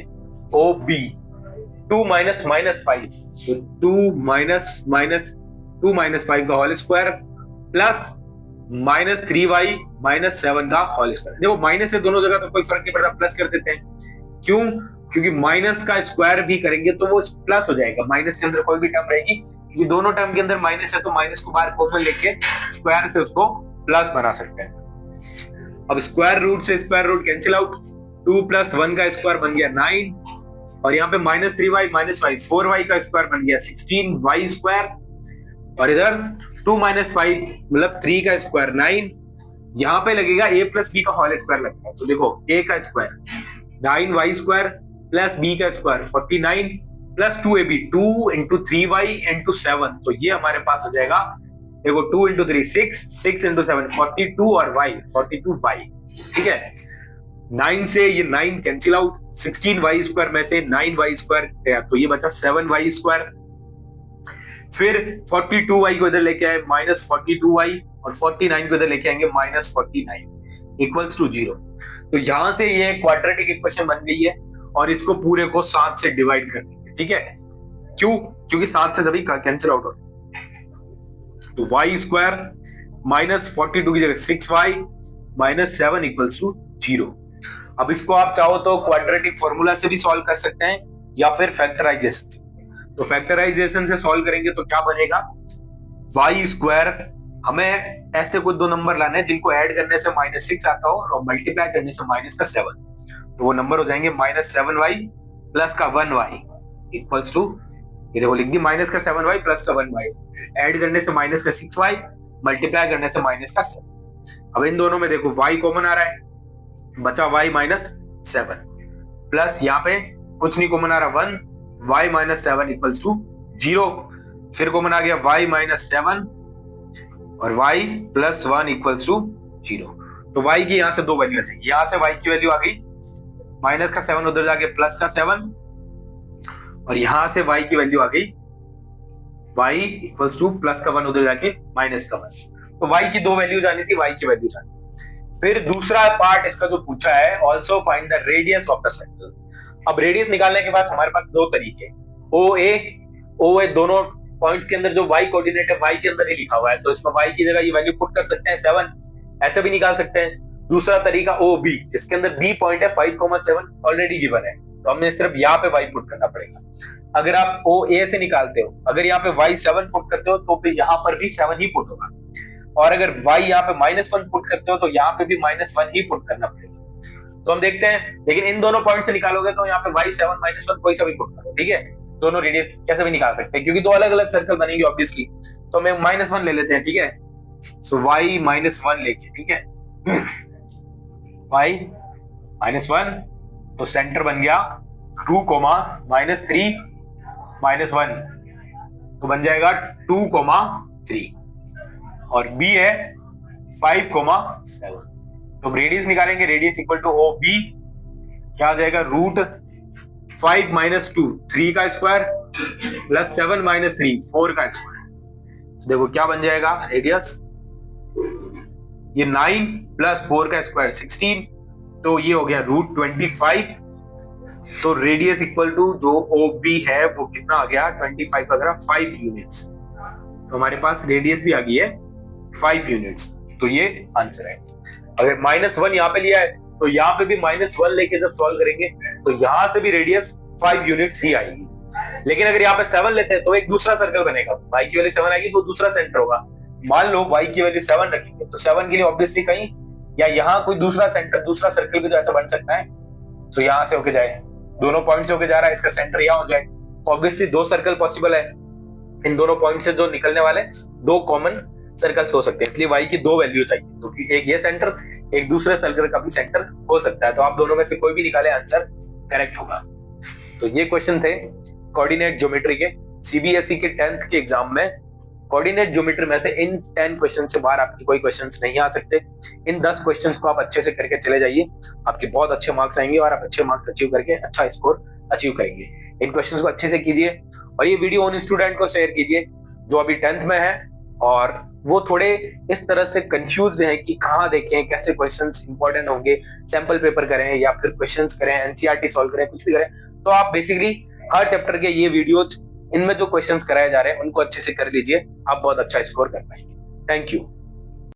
OB 2 -5 तो 2 -5 का होल स्क्वायर प्लस -3y -7 का होल स्क्वायर। देखो माइनस से दोनों जगह तो कोई फर्क नहीं पड़ता, प्लस कर देते हैं। क्यों, क्योंकि माइनस का स्क्वायर भी करेंगे तो वो प्लस हो जाएगा, माइनस के अंदर कोई भी टर्म रहेगी, क्योंकि दोनों टर्म के अंदर माइनस है तो माइनस को बाहर कॉमन लेके स्क्वायर से उसको प्लस बना सकते हैं। अब स्क्वायर रूट से स्क्वायर रूट कैंसिल आउट, 2 + 1 का स्क्वायर बन गया 9 और यहाँ पे -3y -5 4y का स्क्वायर बन गया 16y स्क्वायर और इधर 2 - 5 मतलब 3 का स्क्वायर 9, यहाँ पे लगेगा a + b का होल स्क्वायर लगता है, तो देखो a का square 9y square plus b का स्क्वायर 49 प्लस 2ab 2 × 3y × 7, तो ये हमारे पास हो जाएगा, देखो 2 × 3 6 6 × 7 42 और y 42y। ठीक है, 9 से ये 9 कैंसिल आउट, 16y स्क्वायर में से 9y स्क्वायर गया तो ये बचा 7y स्क्वायर। फिर 42y को इधर लेके आए -42y, और 49 को इधर लेके आएंगे -49 इक्वल्स टू 0। तो यहां से ये क्वाड्रेटिक इक्वेशन बन गई है, और इसको पूरे को 7 से डिवाइड कर देंगे। ठीक है, क्यों? क्योंकि 7 से सभी कैंसिल आउट होते हैं। तो y स्क्वायर -42 की जगह 6y -7 इक्वल्स टू 0। अब इसको आप चाहो तो क्वाड्रेटिक फॉर्मूला से भी सॉल्व कर सकते हैं, या फिर फैक्टराइजेशन से। तो फैक्टराइजेशन से सॉल्व करेंगे तो क्या बनेगा, y स्क्वायर, हमें ऐसे कोई दो नंबर लाने हैं जिनको ऐड करने से -6 आता हो और मल्टीप्लाई करने से -7। तो वो नंबर हो जाएंगे -7y प्लस का 1y इक्वल्स टू, ये देखो लिख दी -7y प्लस का 1y, ऐड करने से -6y, मल्टीप्लाई करने से -7। अब इन दोनों में देखो y कॉमन आ रहा है, बचा y -7, प्लस यहाँ पे कुछ नहीं कॉमन आ रहा 1, y -7 इक्वल्स टू 0। फिर कॉमन आ गया y -7 और y +1 इक्वल्स टू 0। तो y की यहाँ से दो वैल्यू आ जाएगी, यहाँ से y की वैल्यू आ गई -7 उधर जाके +7, और यहां से y की वैल्यू आ गई y इक्वल्स टू +1 उधर जाके -1। तो y की दो वैल्यूज आनी थी, y की वैल्यू आनी। फिर दूसरा पार्ट इसका जो पूछा है, also find the radius of the circle. अब रेडियस निकालने के बाद हमारे पास दो तरीके, OA दोनों पॉइंट्स के अंदर जो y कोऑर्डिनेट है y के अंदर ही लिखा हुआ है, तो इसमें y की जगह ये वैल्यू पुट कर सकते हैं 7, ऐसे भी निकाल सकते हैं। दूसरा तरीका OB, जिसके अंदर B पॉइंट है 5,7 ऑलरेडी गिवन है, तो हमें सिर्फ यहाँ पे y पुट करना पड़ेगा। अगर आप OA से निकालते हो, अगर यहाँ पे y 7 पुट करते हो तो फिर यहाँ पर भी 7 ही पुट होगा, और अगर y यहाँ पे -1 पुट करते हो तो यहाँ पे भी -1 ही पुट करना पड़ेगा। तो हम देखते हैं, लेकिन इन दोनों पॉइंट से निकालोगे तो यहाँ पे y7 -1 कोई सा भी पुट करो, ठीक है, दोनों रेडियस कैसे भी निकाल सकते हैं, क्योंकि दो अलग अलग सर्कल बनेंगे ऑब्वियसली। तो हमें -1 ले लेते हैं, ठीक है, सो y -1 लेके, ठीक है, y -1, तो सेंटर बन गया 2, -3 -1, तो बन जाएगा 2, 3, और b है 5,7। तो रेडियस निकालेंगे, रेडियस इक्वल टू OB, क्या आ जाएगा, √5 - 2 3 का स्क्वायर प्लस 7 - 3 4 का स्क्वायर। देखो क्या बन जाएगा रेडियस, ये 9 + 4 का स्क्वायर 16, तो ये हो गया √25। तो रेडियस इक्वल टू जो OB है वो कितना आ गया, 25 का 5 यूनिट्स। तो हमारे पास रेडियस भी आ गई है 5 यूनिट्स। तो ये आंसर है। अगर -1 यहाँ पे लिया है तो यहाँ पे भी -1 लेके जब सॉल्व करेंगे तो यहाँ से भी रेडियस 5 यूनिट्स ही आएगी। लेकिन अगर यहाँ पे 7 लेते हैं तो एक दूसरा सर्कल बनेगा, y की वैल्यू 7 आएगी तो दूसरा सेंटर होगा। मान लो y की वैल्यू 7 रखेंगे तो 7 के लिए ऑब्वियसली कहीं या यहाँ कोई दूसरा सेंटर, दूसरा सर्कल भी तो ऐसा बन सकता है, तो यहाँ से होके जाए, दोनों पॉइंट से होके जा रहा है, इसका सेंटर यहाँ हो जाए, तो ऑब्वियसली दो सर्कल पॉसिबल है। इन दोनों पॉइंट से जो निकलने वाले दो कॉमन सर्कल्स हो सकते हैं, इसलिए y की दो वैल्यू चाहिए, तो एक ये सेंटर, एक दूसरे सर्कल का भी सेंटर हो सकता है। तो आप दोनों में से कोई भी निकाले, आंसर करेक्ट होगा। तो ये क्वेश्चन थे कोऑर्डिनेट ज्योमेट्री के। सीबीएसई के 10th के एग्जाम में कोऑर्डिनेट ज्योमेट्री में से इन 10 क्वेश्चन से बाहर आपके कोई क्वेश्चंस नहीं आ सकते। इन 10 क्वेश्चंस को आप अच्छे से करके चले जाइए, आपके बहुत अच्छे मार्क्स आएंगे और आप अच्छे मार्क्स अचीव करके अच्छा स्कोर अचीव करेंगे। इन क्वेश्चंस को अच्छे से कीजिए और ये वीडियो उन स्टूडेंट को शेयर कीजिए जो अभी 10th में है और वो थोड़े इस तरह से कंफ्यूज्ड हैं कि कहाँ देखें, कैसे क्वेश्चंस इंपॉर्टेंट होंगे, सैंपल पेपर करें या फिर क्वेश्चंस करें, एनसीईआरटी सॉल्व करें, कुछ भी करें। तो आप बेसिकली हर चैप्टर के ये वीडियोज, इनमें जो क्वेश्चंस कराए जा रहे हैं उनको अच्छे से कर लीजिए, आप बहुत अच्छा स्कोर कर पाएंगे। Thank you.